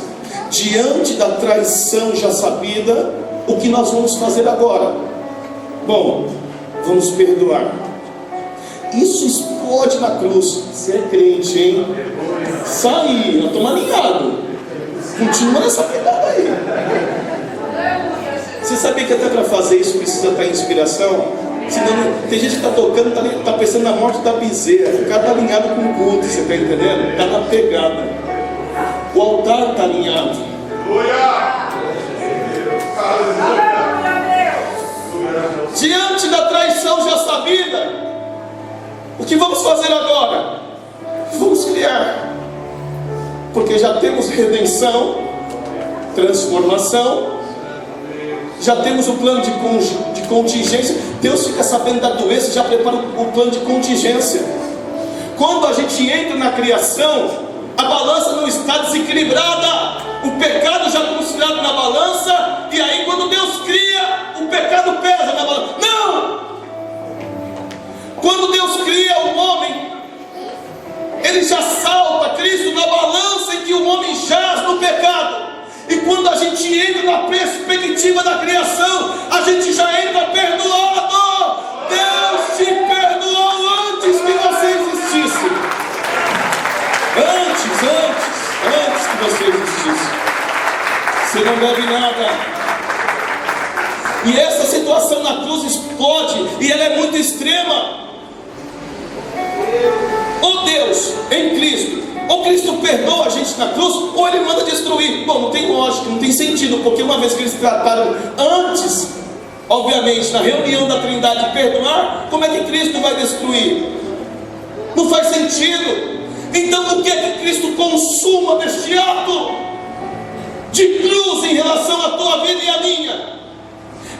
Diante da traição já sabida, o que nós vamos fazer agora? Bom, vamos perdoar. Isso explode na cruz. Você é crente, hein? Sai, eu estou alinhado. Continua nessa pegada aí. Você sabia que até para fazer isso precisa estar em inspiração? Senão, tem gente que está tocando, está pensando na morte da bezerra. O cara está alinhado com o culto, você está entendendo? Está na pegada. O altar está alinhado. Diante da traição já sabida, o que vamos fazer agora? Vamos criar. Porque já temos redenção, transformação, já temos o plano de contingência. Deus fica sabendo da doença, já prepara o plano de contingência. Quando a gente entra na criação, a balança não está desequilibrada, o pecado já está considerado na balança, e aí quando Deus cria, o pecado pesa na balança. Não! Quando Deus cria o homem, Ele já salta Cristo na balança em que o homem jaz no pecado. E quando a gente entra na perspectiva da criação, a gente já entra perdoado. Deus te perdoou antes que você existisse. Antes que você existisse. Você não deve nada. E essa situação na cruz explode, e ela é muito extrema. Ou Deus em Cristo, ou Cristo perdoa a gente na cruz, ou Ele manda destruir. Bom, não tem lógica, não tem sentido, porque uma vez que eles trataram antes, obviamente, na reunião da Trindade, perdoar, como é que Cristo vai destruir? Não faz sentido. Então, o que é que Cristo consuma deste ato de cruz em relação à tua vida e à minha?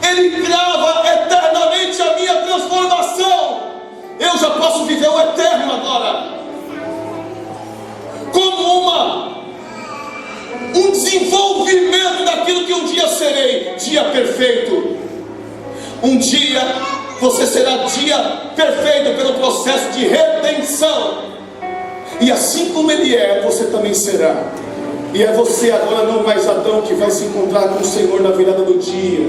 Ele grava eternamente a minha transformação. Eu já posso viver o eterno agora, como um desenvolvimento daquilo que um dia serei. Dia perfeito. Um dia você será dia perfeito pelo processo de redenção. E assim como Ele é, você também será. E é você agora, não mais Adão, que vai se encontrar com o Senhor na virada do dia.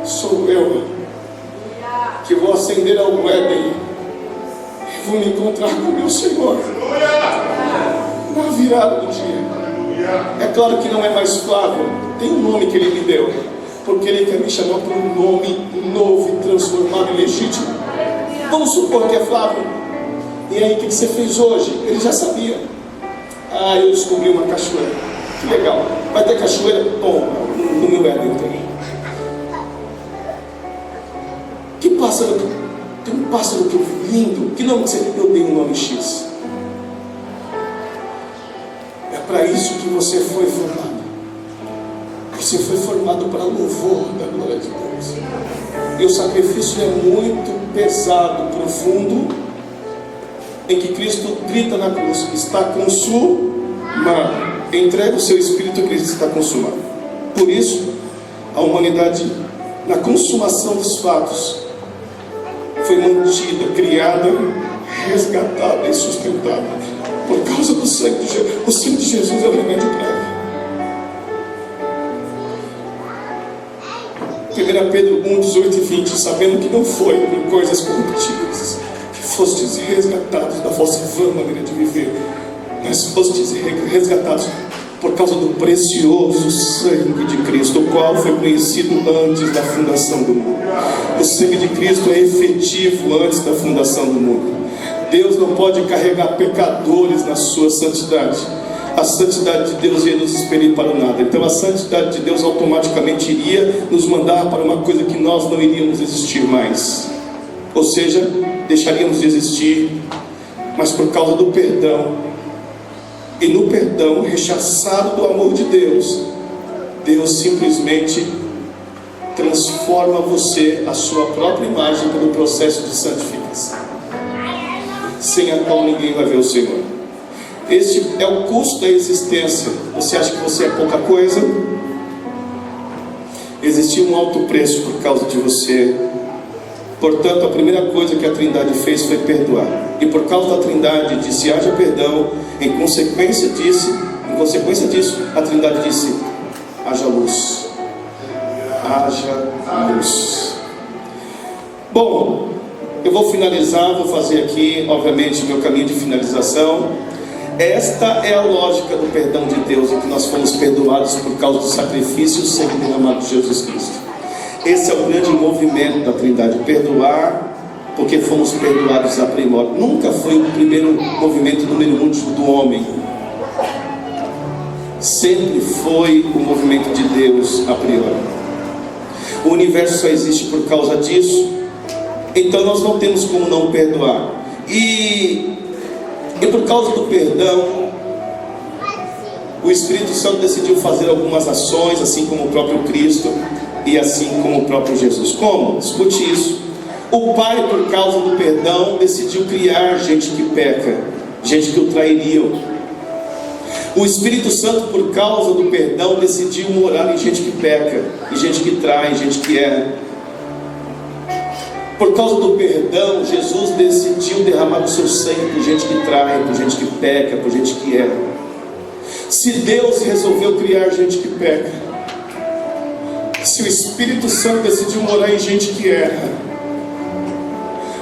Sou eu que vou ascender ao Éden e vou me encontrar com o meu Senhor na virada do dia. É claro que não é mais Flávio, tem um nome que Ele me deu, porque Ele quer me chamar por um nome novo e transformado e legítimo. Vamos supor que é Flávio. E aí, o que você fez hoje? Ele já sabia. Eu descobri uma cachoeira. Que legal. Vai ter cachoeira? Bom, no meu Éden também. Que pássaro? Tem um pássaro que eu vi lindo. Que nome você? Eu dei um nome X. É para isso que você foi formado. Você foi formado para louvor da glória de Deus. E o sacrifício é muito pesado, profundo, em que Cristo grita na cruz: está consumado. Entrega o seu espírito, Cristo está consumado. Por isso, a humanidade, na consumação dos fatos, foi mantida, criada, resgatada e sustentada por causa do sangue de Jesus. O sangue de Jesus é o remédio para ela. 1 Pedro 1, 18 e 20: sabendo que não foi por coisas corruptíveis que fostes resgatados da vossa vã maneira de viver, mas fostes resgatados por causa do precioso sangue de Cristo, o qual foi conhecido antes da fundação do mundo. O sangue de Cristo é efetivo antes da fundação do mundo. Deus não pode carregar pecadores na sua santidade. A santidade de Deus ia nos expelir para nada. Então a santidade de Deus automaticamente iria nos mandar para uma coisa que nós não iríamos existir mais. Ou seja, deixaríamos de existir, mas por causa do perdão, e no perdão, rechaçado do amor de Deus, Deus simplesmente transforma você à sua própria imagem pelo processo de santificação, sem a qual ninguém vai ver o Senhor. Este é o custo da existência. Você acha que você é pouca coisa? Existia um alto preço por causa de você. Portanto, a primeira coisa que a Trindade fez foi perdoar. E por causa da Trindade disse: haja perdão. Em consequência disso, a Trindade disse: haja luz. Haja luz. Bom, Eu vou finalizar, vou fazer aqui, obviamente, o meu caminho de finalização. Esta é a lógica do perdão de Deus, em que nós fomos perdoados por causa do sacrifício e sangue derramado de Jesus Cristo. Esse é o grande movimento da Trindade, perdoar porque fomos perdoados a primor. Nunca foi o primeiro movimento número 1 do homem, sempre foi o movimento de Deus a priori. O universo só existe por causa disso, então nós não temos como não perdoar. E por causa do perdão, o Espírito Santo decidiu fazer algumas ações, assim como o próprio Cristo e assim como o próprio Jesus. Como? Escute isso. O Pai, por causa do perdão, decidiu criar gente que peca, gente que o trairiam. O Espírito Santo, por causa do perdão, decidiu morar em gente que peca, em gente que trai, gente que erra. Por causa do perdão, Jesus decidiu derramar o seu sangue por gente que trai, por gente que peca, por gente que erra. Se Deus resolveu criar gente que peca, se o Espírito Santo decidiu morar em gente que erra,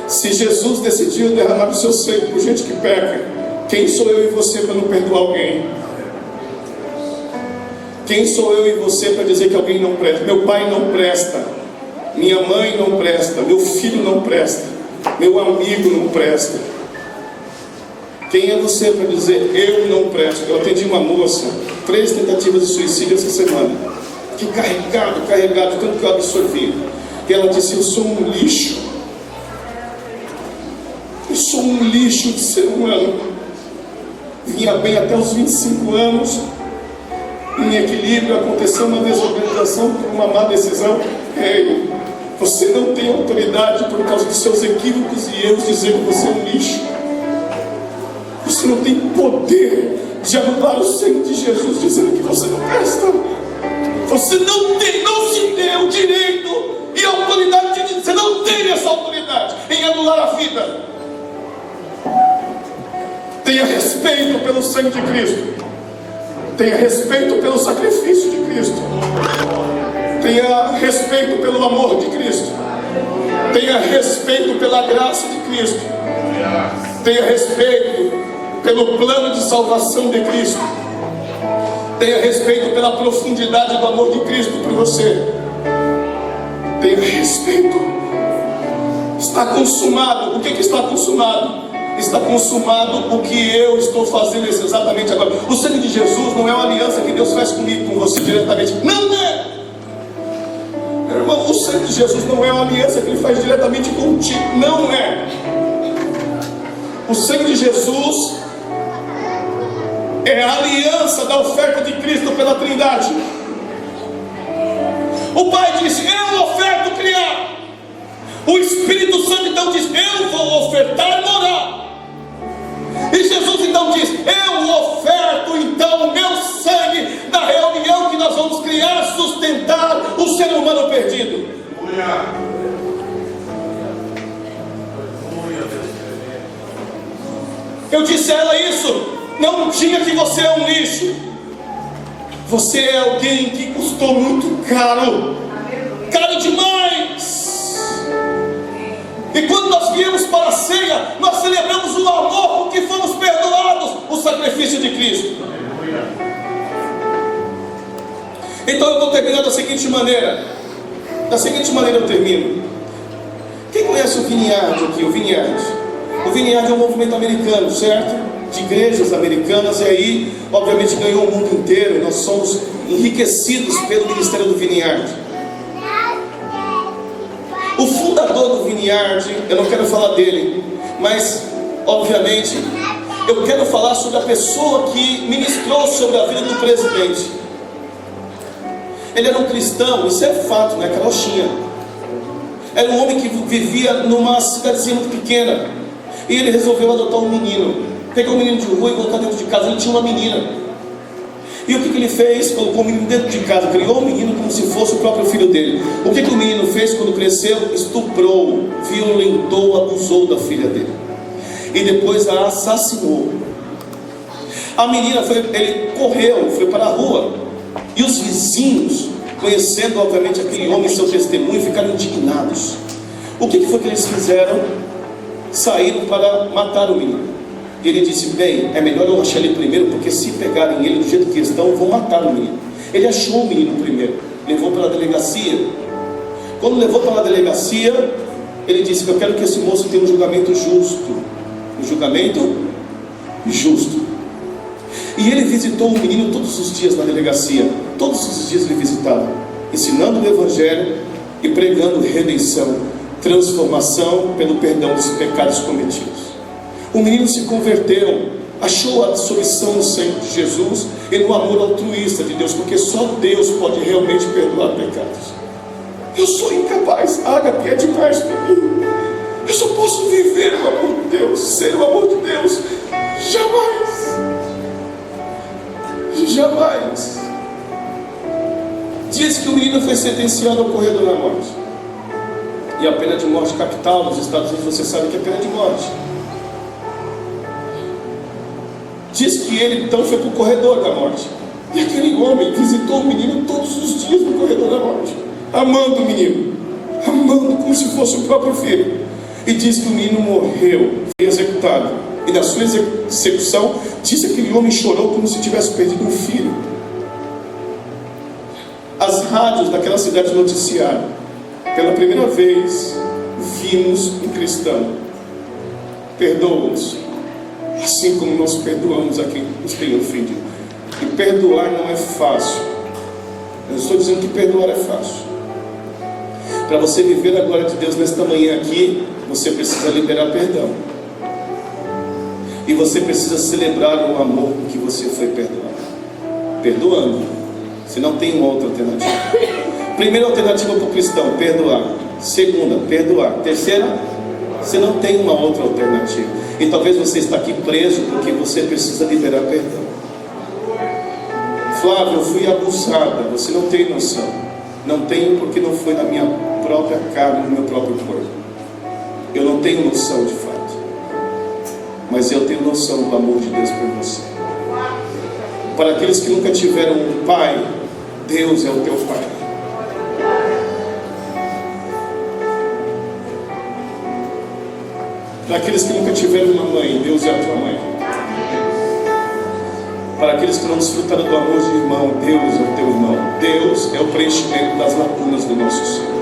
se Jesus decidiu derramar o seu sangue por gente que peca, quem sou eu e você para não perdoar alguém? Quem sou eu e você para dizer que alguém não presta? Meu pai não presta, minha mãe não presta, meu filho não presta, meu amigo não presta. Quem é você para dizer eu não presto? Eu atendi uma moça, 3 tentativas de suicídio essa semana. Que carregado, tanto que eu absorvi. E ela disse: eu sou um lixo. Eu sou um lixo de ser humano. Vinha bem até os 25 anos, em equilíbrio. Aconteceu uma desorganização por uma má decisão. Ei, você não tem autoridade por causa dos seus equívocos e erros dizer que você é um lixo. Você não tem poder de anular o sangue de Jesus dizendo que você não presta. Você não se deu o direito e a autoridade de dizer. Você não tem essa autoridade em anular a vida. Tenha respeito pelo sangue de Cristo. Tenha respeito pelo sacrifício de Cristo. Tenha respeito pelo amor de Cristo. Tenha respeito pela graça de Cristo. Tenha respeito pelo plano de salvação de Cristo. Tenha respeito pela profundidade do amor de Cristo por você. Tenha respeito. Está consumado. O que está consumado? Está consumado o que eu estou fazendo exatamente agora. O sangue de Jesus não é uma aliança que Deus faz comigo, com você diretamente. Não é! Meu irmão, o sangue de Jesus não é uma aliança que Ele faz diretamente contigo. Não é! O sangue de Jesus é a aliança da oferta de Cristo pela Trindade. O Pai disse: eu oferto criar. O Espírito Santo então diz: eu vou ofertar morar. E Jesus então diz: eu oferto então o meu sangue na reunião que nós vamos criar, sustentar o ser humano perdido. Eu disse a ela isso: não diga que você é um lixo. Você é alguém que custou muito caro, caro demais. E quando nós viemos para a ceia, nós celebramos o amor com que fomos perdoados, o sacrifício de Cristo. Então eu vou terminar da seguinte maneira. Da seguinte maneira eu termino. Quem conhece o Vineyard aqui? O Vineyard é um movimento americano, certo? De igrejas americanas, e aí obviamente ganhou o mundo inteiro. Nós somos enriquecidos pelo ministério do Vineyard. O fundador do Vineyard, eu não quero falar dele, mas obviamente eu quero falar sobre a pessoa que ministrou sobre a vida do presidente. Ele era um cristão, isso é fato, não é carochinha. Era um homem que vivia numa cidadezinha muito pequena, e ele resolveu adotar um menino. Pegou um menino de rua e colocou dentro de casa. Ele tinha uma menina. E o que ele fez? Colocou o menino dentro de casa, criou o menino como se fosse o próprio filho dele. O que o menino fez quando cresceu? Estuprou, violentou, abusou da filha dele. E depois a assassinou. A menina ele correu, foi para a rua. E os vizinhos, conhecendo obviamente aquele homem e seu testemunho, ficaram indignados. O que foi que eles fizeram? saíram para matar o menino. E ele disse: bem, é melhor eu achar ele primeiro, porque se pegarem ele do jeito que estão, vão matar o menino. Ele achou o menino primeiro, levou para a delegacia. Quando levou para a delegacia, ele disse: eu quero que esse moço tenha um julgamento justo. Um julgamento justo. E ele visitou o menino todos os dias na delegacia. Todos os dias ele visitava, ensinando o evangelho e pregando redenção, transformação pelo perdão dos pecados cometidos. O menino se converteu, achou a solução no sangue de Jesus e no amor altruísta de Deus, porque só Deus pode realmente perdoar pecados. Eu sou incapaz, Ágape é demais para mim. Eu só posso viver o amor de Deus, ser o amor de Deus. Jamais, jamais. Diz que o menino foi sentenciado ao corredor da morte. E a pena de morte capital nos Estados Unidos, você sabe que é pena de morte. Diz que ele então foi para o corredor da morte. E aquele homem visitou o menino todos os dias no corredor da morte, amando o menino, amando como se fosse o próprio filho. E diz que o menino morreu, foi executado. E na sua execução, diz que aquele homem chorou como se tivesse perdido um filho. As rádios daquela cidade noticiaram: pela primeira vez vimos um cristão, perdoa-nos, assim como nós perdoamos a quem nos tem ofendido. E perdoar não é fácil. Eu estou dizendo que perdoar é fácil. Para você viver a glória de Deus nesta manhã aqui, você precisa liberar perdão. E você precisa celebrar o amor com que você foi perdoado. Perdoando. Você não tem uma outra alternativa. Primeira alternativa para o cristão: perdoar. Segunda, perdoar. Terceira, você não tem uma outra alternativa. E talvez você está aqui preso porque você precisa liberar perdão. Flávio, eu fui abusada. Você não tem noção. Não tenho, porque não foi na minha própria carne, no meu próprio corpo. Eu não tenho noção de fato. Mas eu tenho noção do amor de Deus por você. Para aqueles que nunca tiveram um pai, Deus é o teu pai. Para aqueles que nunca tiveram uma mãe, Deus é a tua mãe. Para aqueles que não desfrutaram do amor de irmão, Deus é o teu irmão. Deus é o preenchimento das lacunas do nosso ser.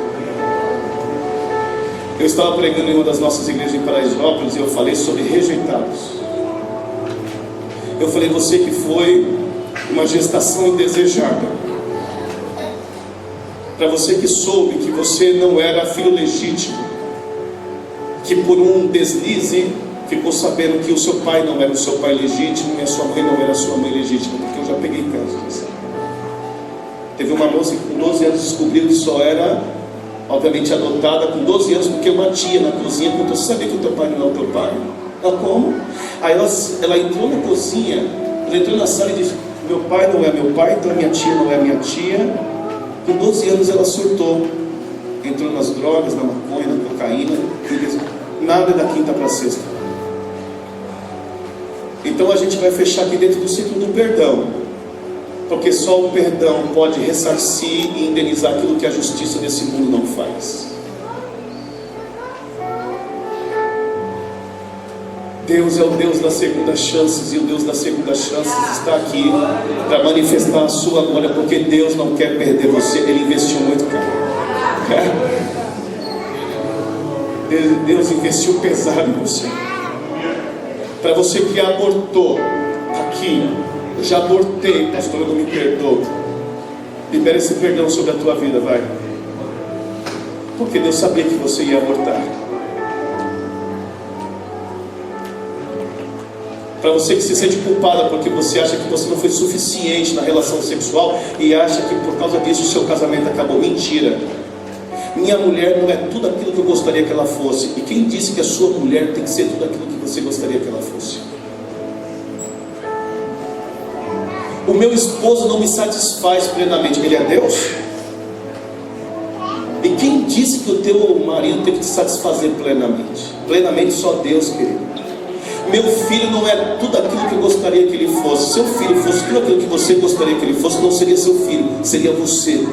Eu estava pregando em uma das nossas igrejas em Paraisópolis e eu falei sobre rejeitados. Eu falei: você que foi uma gestação indesejada, para você que soube que você não era filho legítimo, que por um deslize ficou sabendo que o seu pai não era o seu pai legítimo e a sua mãe não era a sua mãe legítima, porque eu já peguei casos disso. Teve uma moça que com 12 anos descobriu que só era, obviamente, adotada com 12 anos, porque uma tia na cozinha contou: você sabia que o teu pai não é o teu pai? Ela: como? Aí ela entrou na cozinha, ela entrou na sala e disse: meu pai não é meu pai, então minha tia não é minha tia. Com 12 anos ela surtou, entrou nas drogas, na maconha, na cocaína, e disse: nada da quinta para sexta. Então a gente vai fechar aqui dentro do ciclo do perdão, porque só o perdão pode ressarcir e indenizar aquilo que a justiça desse mundo não faz. Deus é o Deus das segundas chances, e o Deus das segundas chances está aqui para manifestar a sua glória, porque Deus não quer perder você. Ele investiu muito, cara. Deus investiu pesado em você. Para você que abortou aqui: eu já abortei, pastor, eu não me perdoo. Libera esse perdão sobre a tua vida, vai. Porque Deus sabia que você ia abortar. Para você que se sente culpada porque você acha que você não foi suficiente na relação sexual e acha que por causa disso o seu casamento acabou. Mentira. Minha mulher não é tudo aquilo que eu gostaria que ela fosse. E quem disse que a sua mulher tem que ser tudo aquilo que você gostaria que ela fosse? O meu esposo não me satisfaz plenamente. Ele é Deus? E quem disse que o teu marido tem que te satisfazer plenamente? Plenamente só Deus, querido. Meu filho não é tudo aquilo que eu gostaria que ele fosse. Se seu filho fosse tudo aquilo que você gostaria que ele fosse, não seria seu filho, seria você.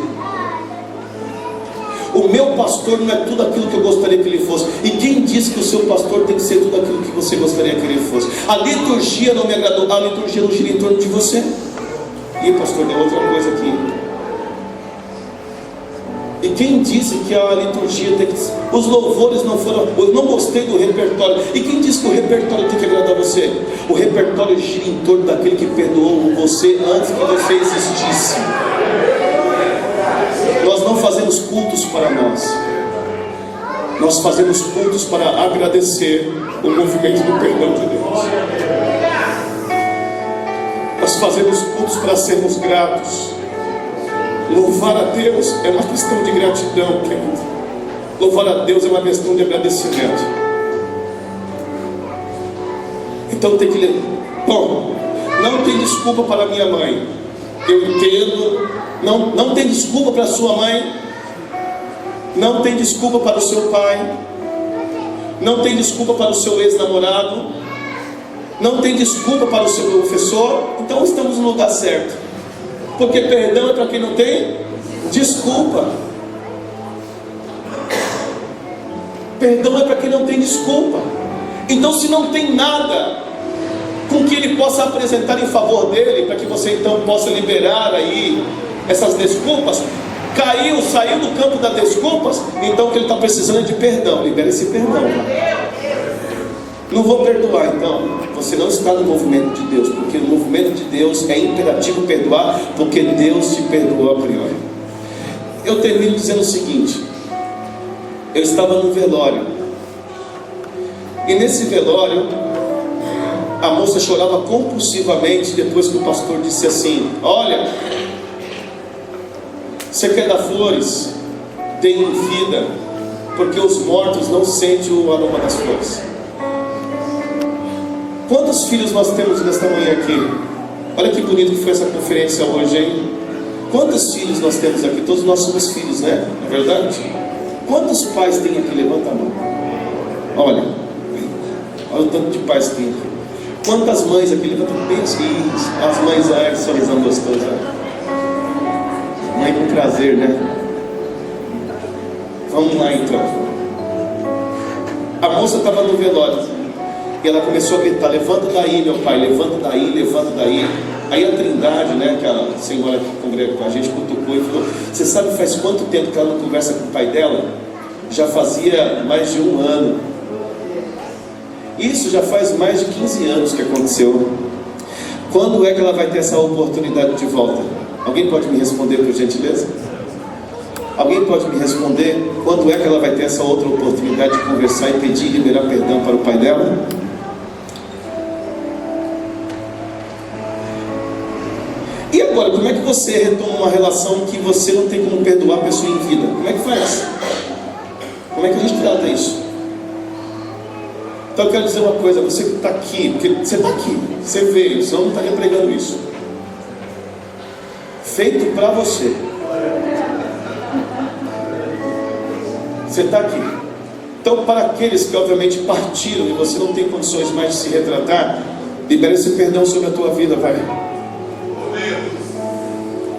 O meu pastor não é tudo aquilo que eu gostaria que ele fosse. E quem disse que o seu pastor tem que ser tudo aquilo que você gostaria que ele fosse? A liturgia não me agradou. A liturgia não gira em torno de você. E pastor, tem outra coisa aqui. E quem disse que a liturgia tem que... Os louvores não foram... Eu não gostei do repertório. E quem disse que o repertório tem que agradar você? O repertório gira em torno daquele que perdoou você antes que você existisse. Nós não fazemos cultos para nós. Nós fazemos cultos para agradecer o movimento do perdão de Deus. Nós fazemos cultos para sermos gratos. Louvar a Deus é uma questão de gratidão, querido. Louvar a Deus é uma questão de agradecimento. Então tem que ler. Bom, não tem desculpa para minha mãe. Eu entendo. Não tem desculpa para sua mãe. Não tem desculpa para o seu pai. Não tem desculpa para o seu ex-namorado. Não tem desculpa para o seu professor. Então estamos no lugar certo. Porque perdão é para quem não tem desculpa. Perdão é para quem não tem desculpa. Então, se não tem nada com que ele possa apresentar em favor dele, para que você então possa liberar aí essas desculpas, saiu do campo das desculpas, então o que ele está precisando é de perdão. Libera esse perdão. Não vou perdoar, então você não está no movimento de Deus, porque no movimento de Deus é imperativo perdoar, porque Deus te perdoou a priori. Eu termino dizendo o seguinte: eu estava num velório, e nesse velório a moça chorava compulsivamente depois que o pastor disse assim: olha, você quer dar flores? Dê em vida, porque os mortos não sentem o aroma das flores. Quantos filhos nós temos nesta manhã aqui? Olha que bonito que foi essa conferência hoje, hein? Quantos filhos nós temos aqui? Todos nós somos filhos, né? Não é verdade? Quantos pais tem aqui? Levanta a mão. Olha o tanto de pais que tem aqui. Quantas mães aqui? Levanta bem assim. As mães, ai, que sorrisão gostoso. Mãe com prazer, né? Vamos lá então. A moça estava no velório. E ela começou a gritar: levanta daí, meu pai, levanta daí, levanta daí. Aí a Trindade, né, que a senhora que congrega com a gente, cutucou e falou: você sabe faz quanto tempo que ela não conversa com o pai dela? Já fazia mais de 1 ano. Isso já faz mais de 15 anos que aconteceu. Quando é que ela vai ter essa oportunidade de volta? Alguém pode me responder, por gentileza? Alguém pode me responder quando é que ela vai ter essa outra oportunidade de conversar e pedir e liberar perdão para o pai dela? E agora, como é que você retoma uma relação que você não tem como perdoar a pessoa em vida? Como é que faz? Como é que a gente trata isso? Então eu quero dizer uma coisa: você que está aqui, porque você está aqui, você veio, senão não estaria pregando isso. Feito para você. Você está aqui. Então, para aqueles que obviamente partiram e você não tem condições mais de se retratar, libere esse perdão sobre a tua vida, Pai.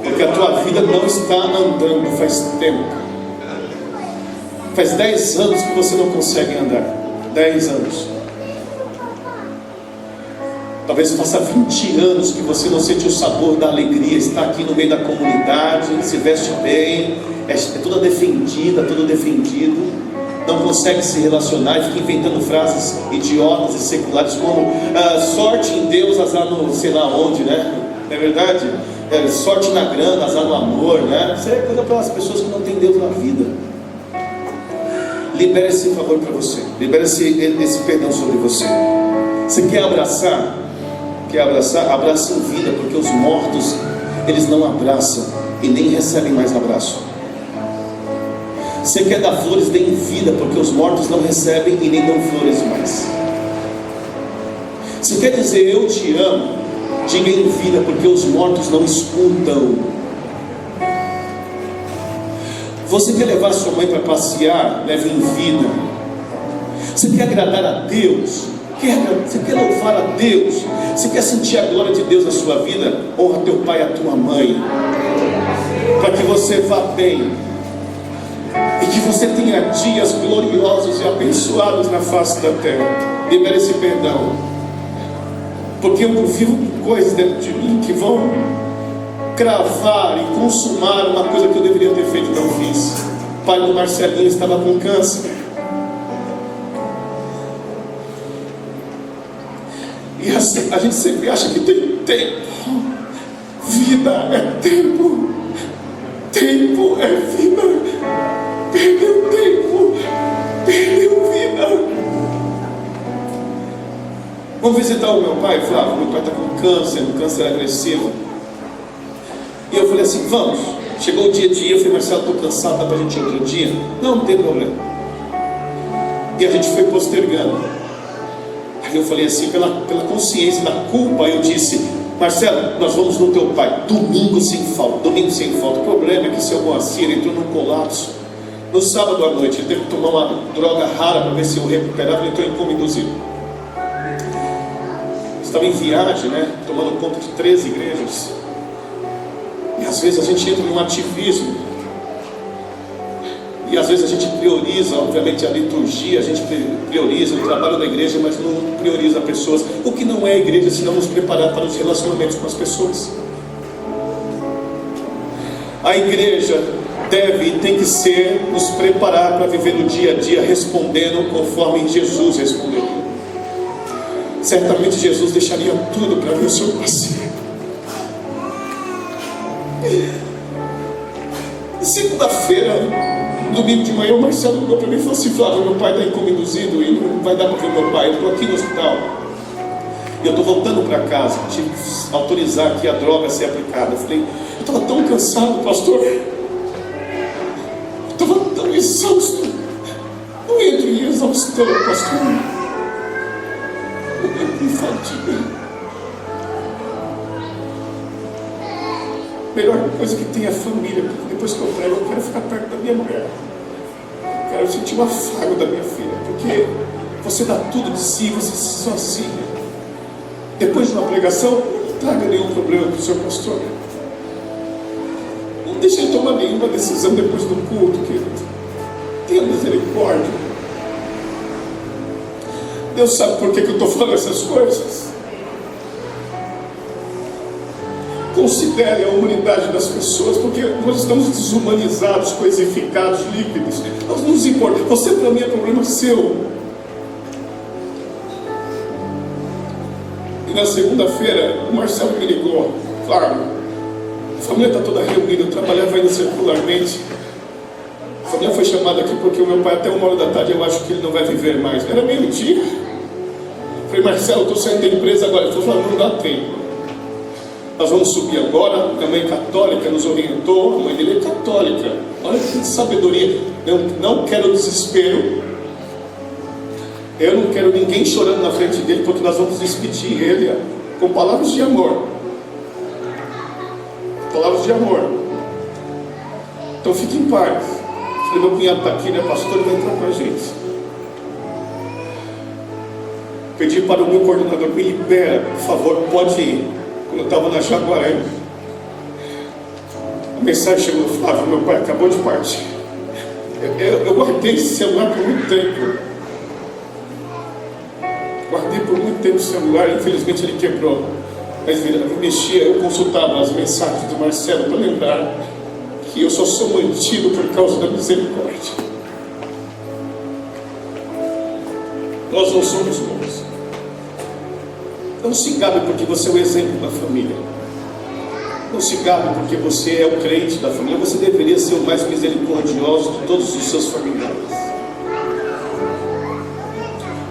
Porque a tua vida não está andando faz tempo. Faz 10 anos que você não consegue andar. 10 anos. Talvez faça 20 anos que você não sente o sabor da alegria. Está aqui no meio da comunidade, se veste bem, é toda defendida, todo defendido, não consegue se relacionar e fica inventando frases idiotas e seculares como sorte em Deus, azar no sei lá onde, né? Não é verdade? Sorte na grana, azar no amor, né? Isso é coisa para as pessoas que não têm Deus na vida. Libere esse favor para você. Libere esse perdão sobre você. Você quer abraçar? Quer abraçar? Abraça em vida, porque os mortos, eles não abraçam e nem recebem mais abraço. Você quer dar flores? Dê em vida, porque os mortos não recebem e nem dão flores mais. Você quer dizer eu te amo? Diga em vida, porque os mortos não escutam. Você quer levar sua mãe para passear? Leve em vida. Você quer agradar a Deus? Você quer louvar a Deus? Você quer sentir a glória de Deus na sua vida? Honra teu pai e a tua mãe, para que você vá bem. e que você tenha dias gloriosos e abençoados na face da terra. Libere esse perdão, porque eu vivo com coisas dentro de mim que vão cravar e consumar uma coisa que eu deveria ter feito e não fiz. O pai do Marcelinho estava com câncer, e assim, a gente sempre acha que tem tempo. Vida é tempo, tempo é vida. Perdeu tempo, perdeu vida. Vamos visitar o meu pai, Flávio. Meu pai está com câncer, um câncer agressivo. E eu falei assim, vamos. Chegou o dia, eu falei, Marcelo, estou cansado, dá para a gente ir outro dia? Não tem problema. E a gente foi postergando. Aí eu falei assim, pela consciência da culpa, eu disse, Marcelo, nós vamos no teu pai, domingo sem falta. O problema é que seu Moacir entrou num colapso. No sábado à noite, ele teve que tomar uma droga rara para ver se eu recuperava, ele entrou em coma induzido. Estava em viagem, né? Tomando conta de 13 igrejas. E às vezes a gente entra num ativismo. E às vezes a gente prioriza, obviamente, a liturgia, a gente prioriza o trabalho da igreja, mas não prioriza pessoas. O que não é a igreja, senão nos preparar para os relacionamentos com as pessoas. A igreja deve e tem que ser nos preparar para viver no dia a dia, respondendo conforme Jesus respondeu. Certamente Jesus deixaria tudo para ver o seu parceiro. Segunda-feira, domingo de manhã, o Marcelo ligou para mim e falou assim, Flávio, meu pai está em coma induzido e não vai dar para ver meu pai, eu estou aqui no hospital. E eu estou voltando para casa, tive que autorizar aqui a droga a ser aplicada. Eu falei, eu estava tão cansado, pastor, eu estava tão exausto. Não entro em exaustão, pastor. Eu entro em fadiga. A melhor coisa que tem é a família, porque depois que eu prego, eu quero ficar perto da minha mulher. Eu quero sentir o afago da minha filha, porque você dá tudo de si, você se sozinha. Depois de uma pregação, não traga nenhum problema para o seu pastor. Não deixe ele tomar nenhuma decisão depois do culto, querido. Tenha misericórdia. Deus sabe por que eu estou falando essas coisas. Considere a humanidade das pessoas, porque nós estamos desumanizados, coisificados, líquidos. Nós não nos importamos. Você para mim é problema seu. E na segunda-feira, o Marcelo me ligou. Claro, a família está toda reunida, eu trabalhava ainda circularmente. A família foi chamada aqui porque o meu pai até 1h da tarde eu acho que ele não vai viver mais. Era meio-dia. Falei, Marcelo, estou saindo da empresa agora. Ele falou, não dá tempo. Nós vamos subir agora. Minha mãe católica nos orientou. A mãe dele é católica. Olha que sabedoria. Eu não quero desespero. Eu não quero ninguém chorando na frente dele, porque nós vamos despedir ele com palavras de amor. Palavras de amor. Então fique em paz. Falei, meu cunhado está aqui, né, pastor? Ele vai entrar com a gente. Pedi para o meu coordenador, me libera, por favor, pode ir. Quando eu estava na Jaguaré, a mensagem chegou, Flávio, meu pai acabou de partir. Eu guardei esse celular por muito tempo. Guardei por muito tempo o celular, infelizmente ele quebrou. Mas eu mexia, eu consultava as mensagens do Marcelo para lembrar que eu só sou mantido por causa da misericórdia. Nós não somos bons. Não se gabe porque você é o exemplo da família. Não se gabe porque você é o crente da família. Você deveria ser o mais misericordioso de todos os seus familiares.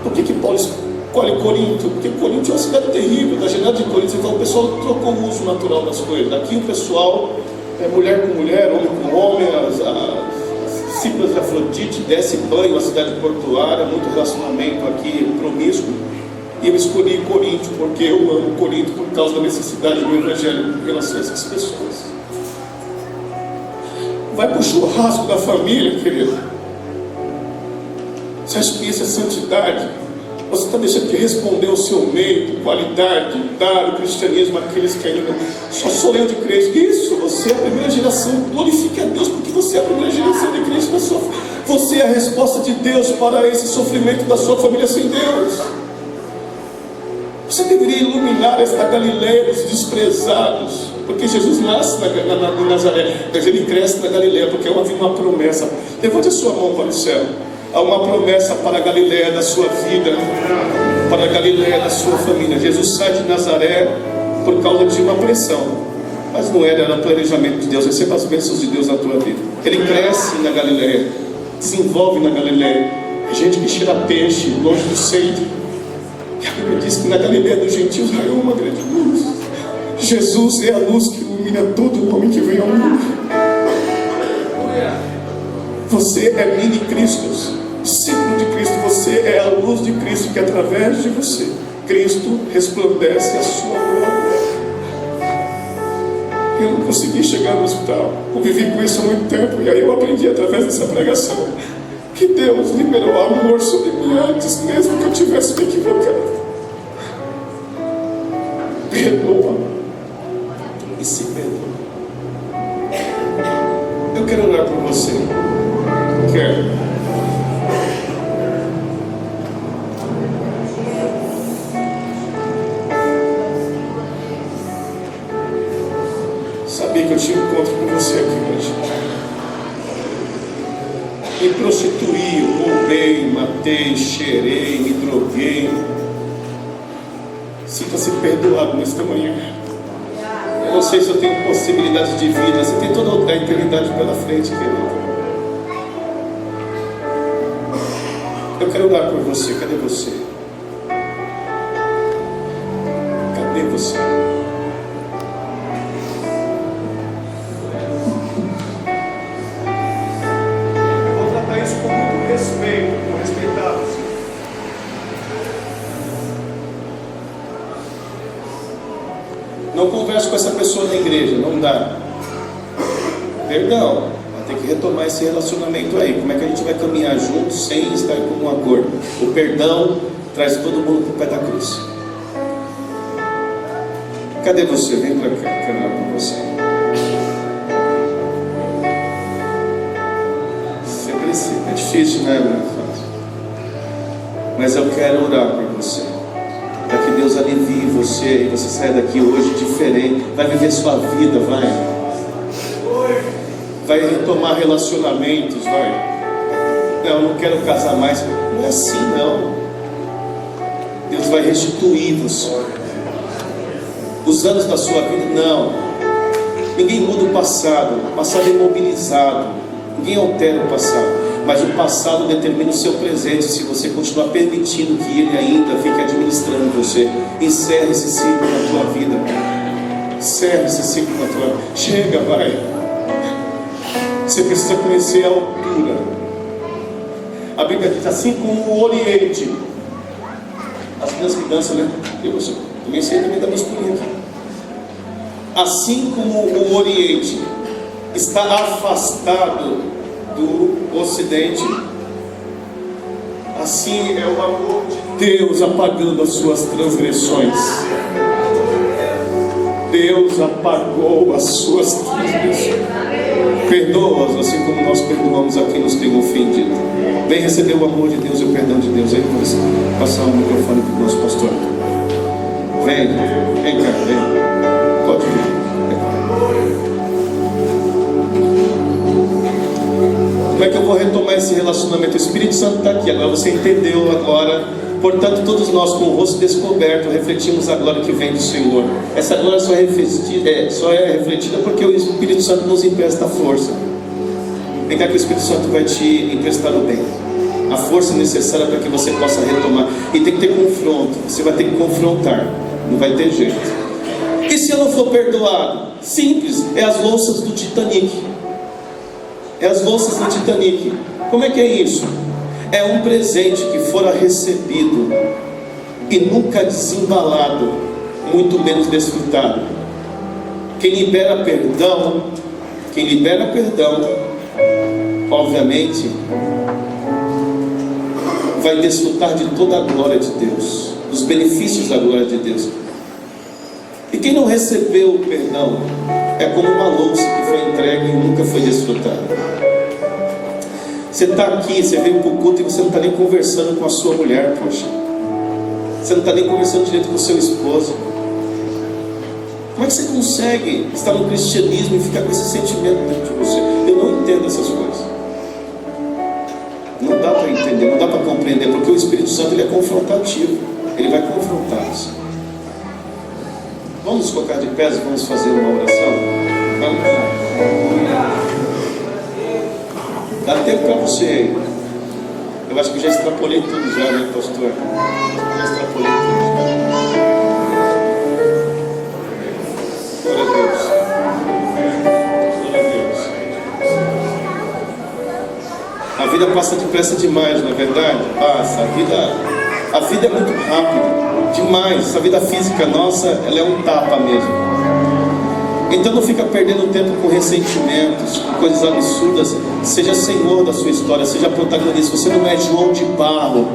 Por que Paulo escolhe Corinto? Porque Corinto é uma cidade terrível. Da janela de Corinto, então o pessoal trocou o uso natural das coisas. Aqui o pessoal é mulher com mulher, homem com homem, as ciclas de Afrodite, desce banho, uma cidade portuária, muito relacionamento aqui promíscuo. E eu escolhi Corinto porque eu amo Corinto por causa da necessidade do Evangelho em relação a essas pessoas. Vai para o churrasco da família, querido. Você acha que isso é santidade? Você está deixando de responder o seu meio, qualidade, dar o cristianismo àqueles que ainda só sou eu de crente. Isso, você é a primeira geração. Glorifique a Deus porque você é a primeira geração de Cristo na sua família. Você é a resposta de Deus para esse sofrimento da sua família sem Deus. Você deveria iluminar esta Galileia dos desprezados, porque Jesus nasce em Nazaré, mas ele cresce na Galileia, porque havia uma promessa. Levante a sua mão para o céu. Há uma promessa para a Galileia da sua vida, para a Galileia da sua família. Jesus sai de Nazaré por causa de uma pressão, mas não era planejamento de Deus. Receba as bênçãos de Deus na tua vida. Ele cresce na Galileia, desenvolve na Galileia. Gente que cheira peixe longe do centro. E a Bíblia diz que na Galileia dos gentios raiou uma grande luz. Jesus é a luz que ilumina todo homem que vem ao mundo. Você é mini Cristos, discípulo de Cristo. Você é a luz de Cristo, que através de você Cristo resplandece a sua glória. Eu não consegui chegar no hospital, convivi com isso há muito tempo, e aí eu aprendi através dessa pregação que Deus liberou amor sobre mim antes mesmo que eu tivesse me equivocado. Perdoa e se perdoa. Eu quero orar por você. Quero. Sabia que eu tinha um encontro com você aqui hoje. Me prostituí, roubei, matei, cheirei, me droguei. Sinta-se perdoado nesta manhã. Eu não sei se eu tenho possibilidade de vida. Você tem toda a eternidade pela frente, querido. Eu quero orar por você. Cadê você? Cadê você? Vou tratar isso com muito respeito, com respeitar você. Não converse com essa pessoa na igreja, não dá. Perdão, vai ter que retomar esse relacionamento aí. Como é que a gente vai caminhar juntos sem estar com um acordo? O perdão traz todo mundo para o pé da cruz. Cadê você? Vem para cá, quero orar com você. Você precisa, é difícil, né, meu irmão? Mas eu quero orar por você, para que Deus alivie você e você saia daqui hoje diferente. Vai viver sua vida, vai retomar relacionamentos, não, não quero casar mais. Não é assim, não. Deus vai restituir você. Os anos da sua vida, não. Ninguém muda o passado é imobilizado. Ninguém altera o passado, mas o passado determina o seu presente. Se você continuar permitindo que ele ainda fique administrando você, encerre esse ciclo na tua vida. Encerre esse ciclo na tua vida. Chega, Você precisa conhecer a altura. A Bíblia diz assim como o Oriente. As crianças que dançam, né? Eu também sei também da musculinha aqui. Assim como o Oriente está afastado do Ocidente, assim é o amor de Deus apagando as suas transgressões. Deus apagou as suas transgressões. Perdoa-as assim como nós perdoamos a quem nos tem ofendido. Vem receber o amor de Deus e o perdão de Deus. Aí vamos passar o microfone para o nosso pastor. Vem cá, vem. Pode vir. Como é que eu vou retomar esse relacionamento? O Espírito Santo está aqui, agora você entendeu agora. Portanto, todos nós com o rosto descoberto refletimos a glória que vem do Senhor. Essa glória só é refletida porque o Espírito Santo nos empresta força. Vem cá que o Espírito Santo vai te emprestar o bem, a força necessária para que você possa retomar. E tem que ter confronto, você vai ter que confrontar, não vai ter jeito. E se eu não for perdoado? Simples, é as louças do Titanic. É as louças do Titanic. Como é que é isso? É um presente que fora recebido e nunca desembalado, muito menos desfrutado. Quem libera perdão, obviamente, vai desfrutar de toda a glória de Deus, dos benefícios da glória de Deus. E quem não recebeu o perdão é como uma louça que foi entregue e nunca foi desfrutada. Você está aqui, você veio para o culto e você não está nem conversando com a sua mulher, poxa. Você não está nem conversando direito com o seu esposo. Como é que você consegue estar no cristianismo e ficar com esse sentimento dentro de você? Eu não entendo essas coisas. Não dá para entender, não dá para compreender, porque o Espírito Santo ele é confrontativo. Ele vai confrontar-nos. Vamos nos colocar de pés e vamos fazer uma oração? Vamos. Dá tempo para você aí. Eu acho que já extrapolei tudo já, né, pastor? Já extrapolei tudo já. Glória a Deus. Glória a Deus. A vida passa depressa demais, não é verdade? Passa. A vida é muito rápida. Demais. A vida física nossa, ela é um tapa mesmo. Então não fica perdendo tempo com ressentimentos, com coisas absurdas. Seja senhor da sua história, seja protagonista. Você não é João de Barro,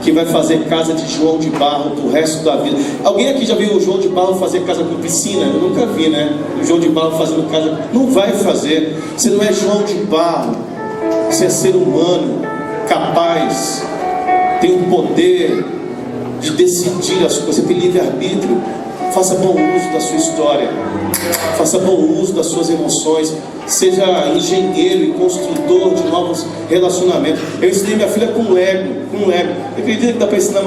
que vai fazer casa de João de Barro pro resto da vida. Alguém aqui já viu o João de Barro fazer casa com piscina? Eu nunca vi, né? O João de Barro fazendo casa. Não vai fazer. Você não é João de Barro. Você é ser humano, capaz, tem o poder de decidir as coisas. Você tem livre-arbítrio. Faça bom uso da sua história. Faça bom uso das suas emoções. Seja engenheiro e construtor de novos relacionamentos. Eu ensinei minha filha com Lego. Eu acredito que dá para ensinar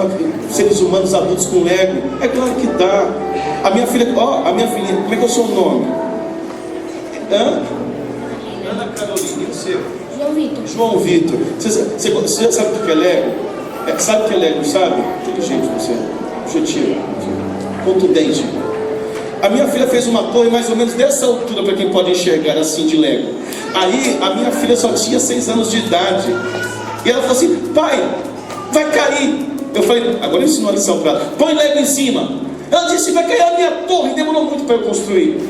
seres humanos adultos com Lego. É claro que dá. A minha filha, como é que é o seu nome? Ana Carolina. E você? João Vitor. João Vitor. Você já sabe o que é Lego? Sabe o que é Lego, sabe? Inteligente você. Objetivo. Contundente. A minha filha fez uma torre mais ou menos dessa altura, para quem pode enxergar assim de Lego. Aí a minha filha só tinha 6 anos de idade. E ela falou assim: pai, vai cair. Eu falei, agora eu ensino uma lição para ela. Põe Lego em cima. Ela disse: vai cair a minha torre. Demorou muito para eu construir.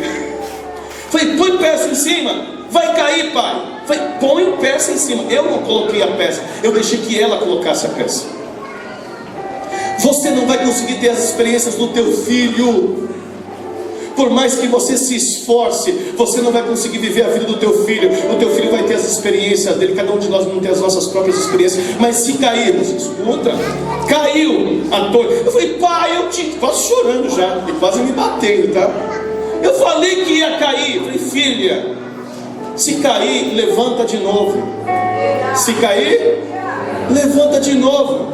Falei, põe peça em cima. Vai cair, pai. Falei, põe peça em cima. Eu não coloquei a peça, eu deixei que ela colocasse a peça. Você não vai conseguir ter as experiências do teu filho. Por mais que você se esforce, você não vai conseguir viver a vida do teu filho. O teu filho vai ter as experiências dele. Cada um de nós não tem as nossas próprias experiências. Mas se cairmos, escuta, caiu a torre. Eu falei, pai, eu te quase chorando já, e quase me batendo, tá? Eu falei que ia cair. Eu falei, filha, se cair, levanta de novo. Se cair, levanta de novo.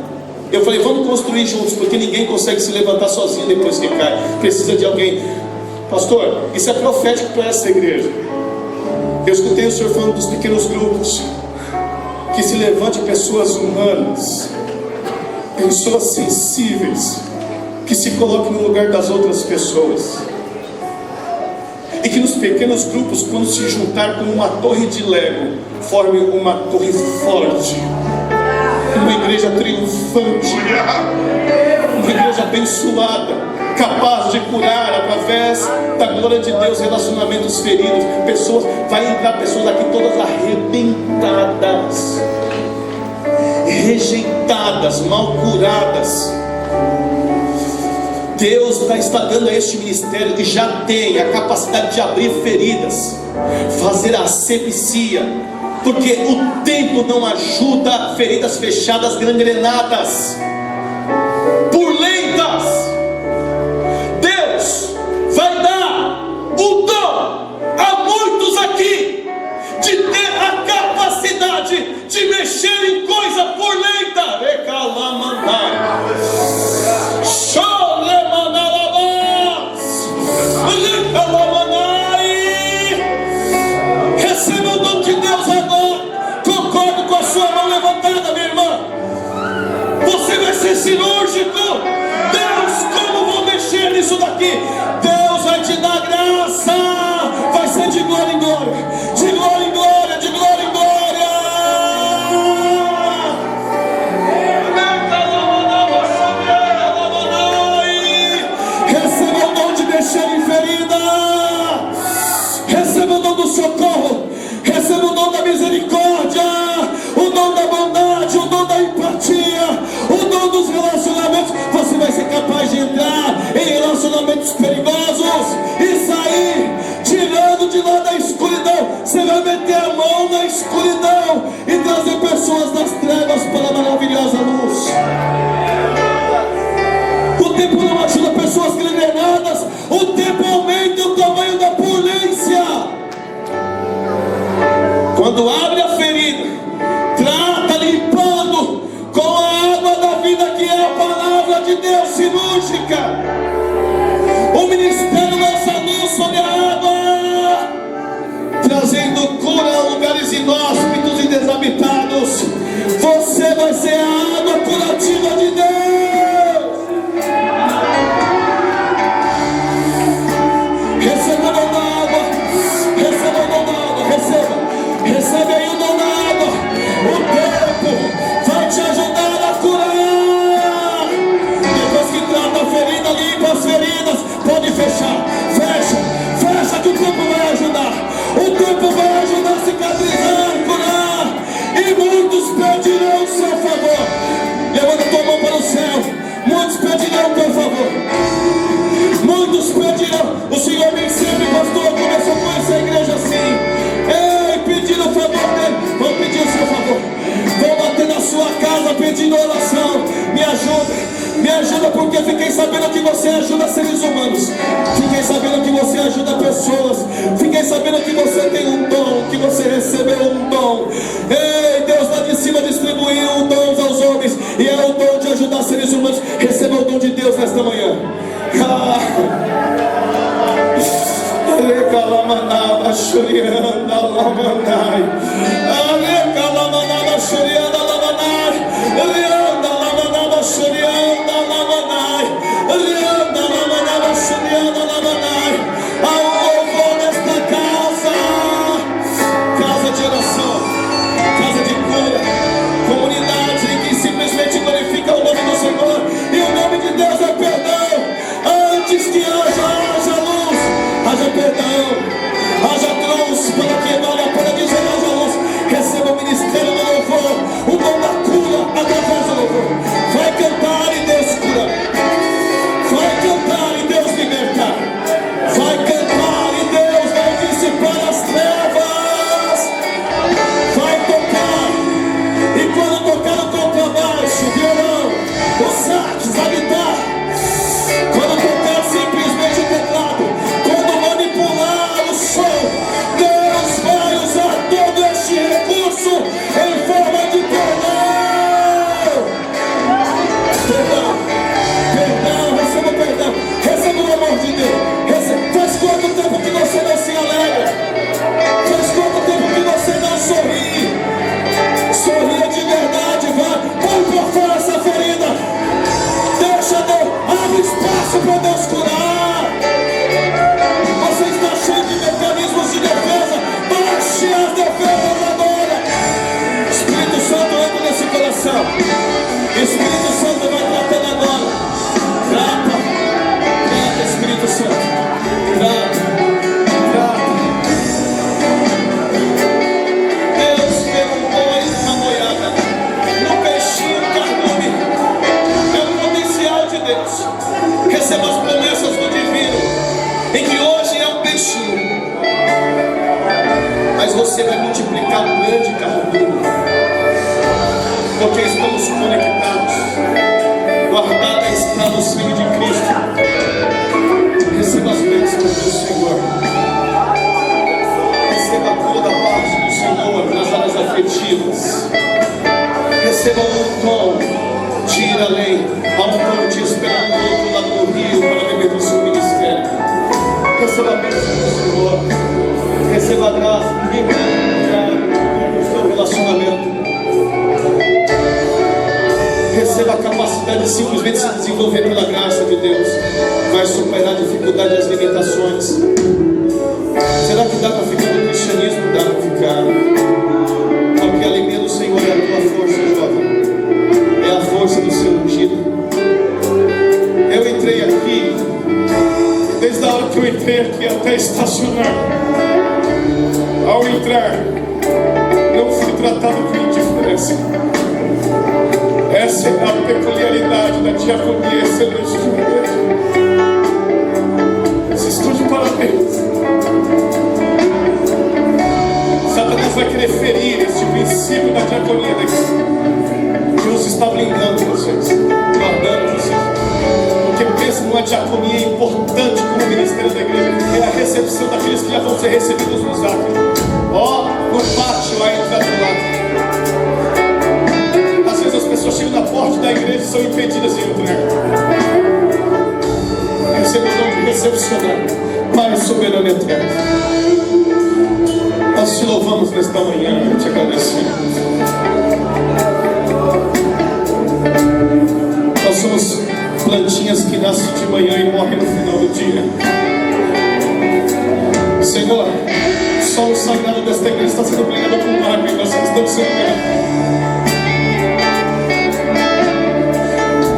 Eu falei, vamos construir juntos, porque ninguém consegue se levantar sozinho depois que cai. Precisa de alguém. Pastor, isso é profético para essa igreja. Eu escutei o senhor falando dos pequenos grupos. Que se levante pessoas humanas, pessoas sensíveis, que se coloquem no lugar das outras pessoas. E que nos pequenos grupos, quando se juntar como uma torre de Lego, forme uma torre forte. Uma igreja triunfante, uma igreja abençoada, capaz de curar através da glória de Deus relacionamentos feridos. Vai entrar pessoas aqui todas arrebentadas, rejeitadas, mal curadas. Deus está dando a este ministério, que já tem a capacidade de abrir feridas, fazer a asepsia, porque o tempo não ajuda feridas fechadas, gangrenadas, burlentas. Deus vai dar o dom a muitos aqui de ter a capacidade de mexer em coisa burlenta. Recalamandai, cholemanalabás, recalamanai. Receba o dom de Deus agora. Concordo com a sua mão levantada, minha irmã. Você vai ser cirúrgico. Deus, como vou mexer nisso daqui? Deus vai te dar graça. Vai ser de glória em glória, de glória em glória, de glória em glória. Receba o dom de mexer em ferida. Receba o dom do socorro. Receba o dom da misericórdia, o dom da bondade, o dom da empatia, o dom dos relacionamentos. Você vai ser capaz de entrar em relacionamentos perigosos e sair, tirando de lá da escuridão. Você vai meter a mão na escuridão e trazer pessoas pessoas das trevas para a maravilhosa luz. O tempo não ajuda pessoas condenadas, o tempo aumenta o tamanho da polícia. Quando abre a ferida, trata limpando com a água da vida, que é a palavra de Deus cirúrgica. O ministério lança luz sobre a água, trazendo cura a lugares inóspitos e desabitados. Você vai ser a água curativa de Deus. Receba o dom da água. Receba o dom da água. Recebe aí o dom da água. O tempo vai te ajudar a curar. Depois que trata a ferida, limpa as feridas. Pode fechar. Fecha que o tempo vai ajudar. O tempo vai ajudar a cicatrizar, curar. E muitos pedirão o seu favor. Levanta tua mão para o céu. Muitos pedirão o teu favor. Muitos pedirão. O Senhor vem sempre, pastor. Começou com essa igreja assim. Ei, pedindo o favor dele. Vão pedir o seu favor. Vão bater na sua casa pedindo oração. Me ajuda, porque fiquei sabendo que você ajuda seres humanos. Fiquei sabendo que você ajuda pessoas. Fiquei sabendo que você tem um dom, que você recebeu um dom. Ei, Deus lá de cima distribuiu dons aos homens, e é o dom de ajudar seres humanos. Receba o dom de Deus nesta manhã. Há um louvor nesta casa, casa de oração, casa de cura, comunidade em que simplesmente glorifica o nome do Senhor, e o nome de Deus é perdão. Antes que haja luz, haja perdão, haja cruz, para que vale a pena dizer haja luz. Receba o ministério do louvor, o dom da cura através do louvor. Vai cantar e Deus cura, vai cantar e Deus libertar, vai cantar e Deus vai dissipar as trevas, vai tocar, e quando tocar o contrabaixo, o violão, o sax, a guitarra, quando tocar simplesmente o teclado, quando manipular o som, Deus vai usar todo este recurso em forma de perdão. Perdão, receba perdão, receba o amor de Deus. Faz quanto tempo que você não se alegra? Faz quanto tempo que você não sorri? Sorria de verdade, vai, põe pra fora essa ferida. Deixa Deus, abre espaço para Deus curar. Você está cheio de mecanismos de defesa, baixe as defesas agora. Espírito Santo entra nesse coração. Espírito Santo vai tratando agora. Trata, Espírito Santo. Trata. Deus pegou uma boiada no peixinho cardume. É o potencial de Deus. Receba as promessas do divino, em que hoje é um peixinho, mas você vai multiplicar um grande cardume, porque estamos conectados. Guardada está no sangue de Cristo. Receba as bênçãos do Senhor. Receba a cura da parte do Senhor nas áreas afetivas. Receba um tom de ir além. Há um tom te esperando do outro lado do rio para viver do seu ministério. Receba a bênção do Senhor. Receba a graça. Ninguém vai no seu relacionamento. Receba a capacidade de simplesmente se desenvolver pela graça de Deus. Vai superar a dificuldade e as limitações. Será que dá para ficar no cristianismo? Dá para ficar. Porque a alegria do Senhor é a tua força, jovem. É a força do seu ungido. Eu entrei aqui, desde a hora que eu entrei aqui até estacionar. Ao entrar, não fui tratado com indiferença. Essa é a peculiaridade da diaconia excelente de uma igreja. Vocês estão de parabéns. Satanás vai querer ferir esse princípio da diaconia da igreja. recepção daqueles que já vão ser recebidos nos atos. Ó, no pátio aí do lado. Às vezes as pessoas chegam na porta da igreja e são impedidas de entrar. Receba o dom de recepcionar, Pai soberano eterno. Nós te louvamos nesta manhã e te agradecemos. Nós somos plantinhas que nascem de manhã e morrem no final do dia. Senhor, o sol sagrado desta igreja está sendo pregado com água e nós estamos sendo pegados.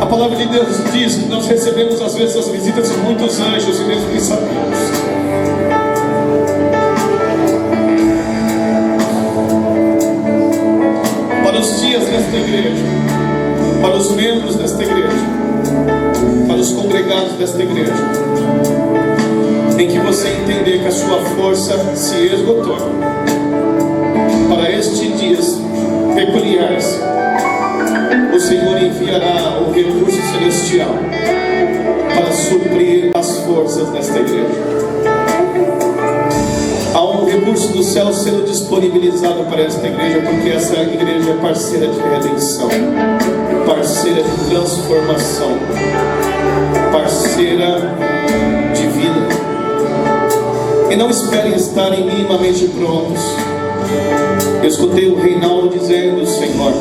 A palavra de Deus diz que nós recebemos às vezes as visitas de muitos anjos e mesmo que sabemos. Para os dias desta igreja, para os membros desta igreja, para os congregados desta igreja, em que você entender que a sua força se esgotou, para estes dias peculiares, o Senhor enviará o recurso celestial para suprir as forças desta igreja. Há um recurso do céu sendo disponibilizado para esta igreja, porque essa igreja é parceira de redenção, parceira de transformação, parceira de vida. E não esperem estarem minimamente prontos. Eu escutei o Reinaldo dizendo: Senhor,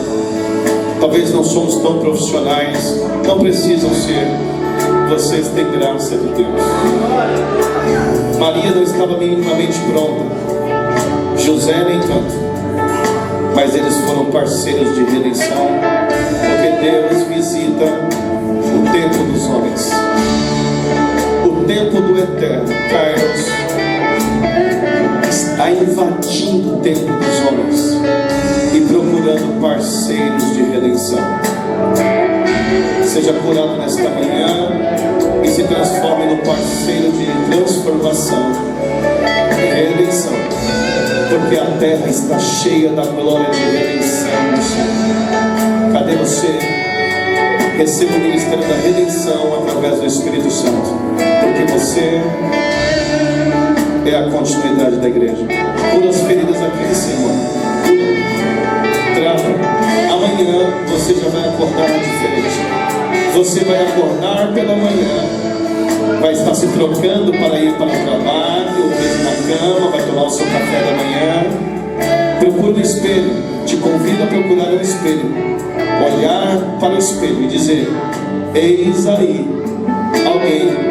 talvez não somos tão profissionais, não precisam ser, vocês têm graça de Deus. Maria não estava minimamente pronta, José nem tanto, mas eles foram parceiros de redenção, porque Deus visita o tempo dos homens, o tempo do eterno. Kairos está invadindo o tempo dos homens e procurando parceiros de redenção. Seja curado nesta manhã e se transforme no parceiro de transformação e redenção, porque a terra está cheia da glória de redenção do Senhor. Cadê você? Receba o ministério da redenção através do Espírito Santo, porque você é a continuidade da igreja. Cura as feridas aqui, Senhor. Trata. Amanhã você já vai acordar diferente. Você vai acordar pela manhã, vai estar se trocando para ir para o trabalho, ou mesmo na cama, vai tomar o seu café da manhã. Procura o espelho. Te convido a procurar o espelho, olhar para o espelho e dizer: eis aí alguém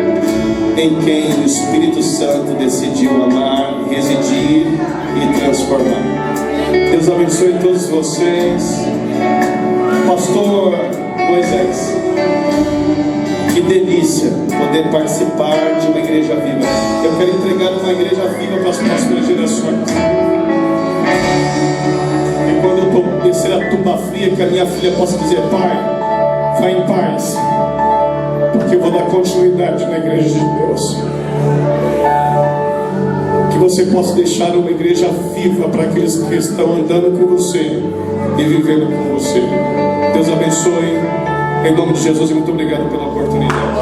em quem o Espírito Santo decidiu amar, residir e transformar. Deus abençoe todos vocês. Pastor Moisés, que delícia poder participar de uma igreja viva. Eu quero entregar uma igreja viva para as próximas gerações. E quando eu descer a tuba fria, que a minha filha possa dizer: pai, vá em paz, porque eu vou dar continuidade na igreja de Deus. Que você possa deixar uma igreja viva para aqueles que estão andando com você e vivendo com você. Deus abençoe, em nome de Jesus, e muito obrigado pela oportunidade.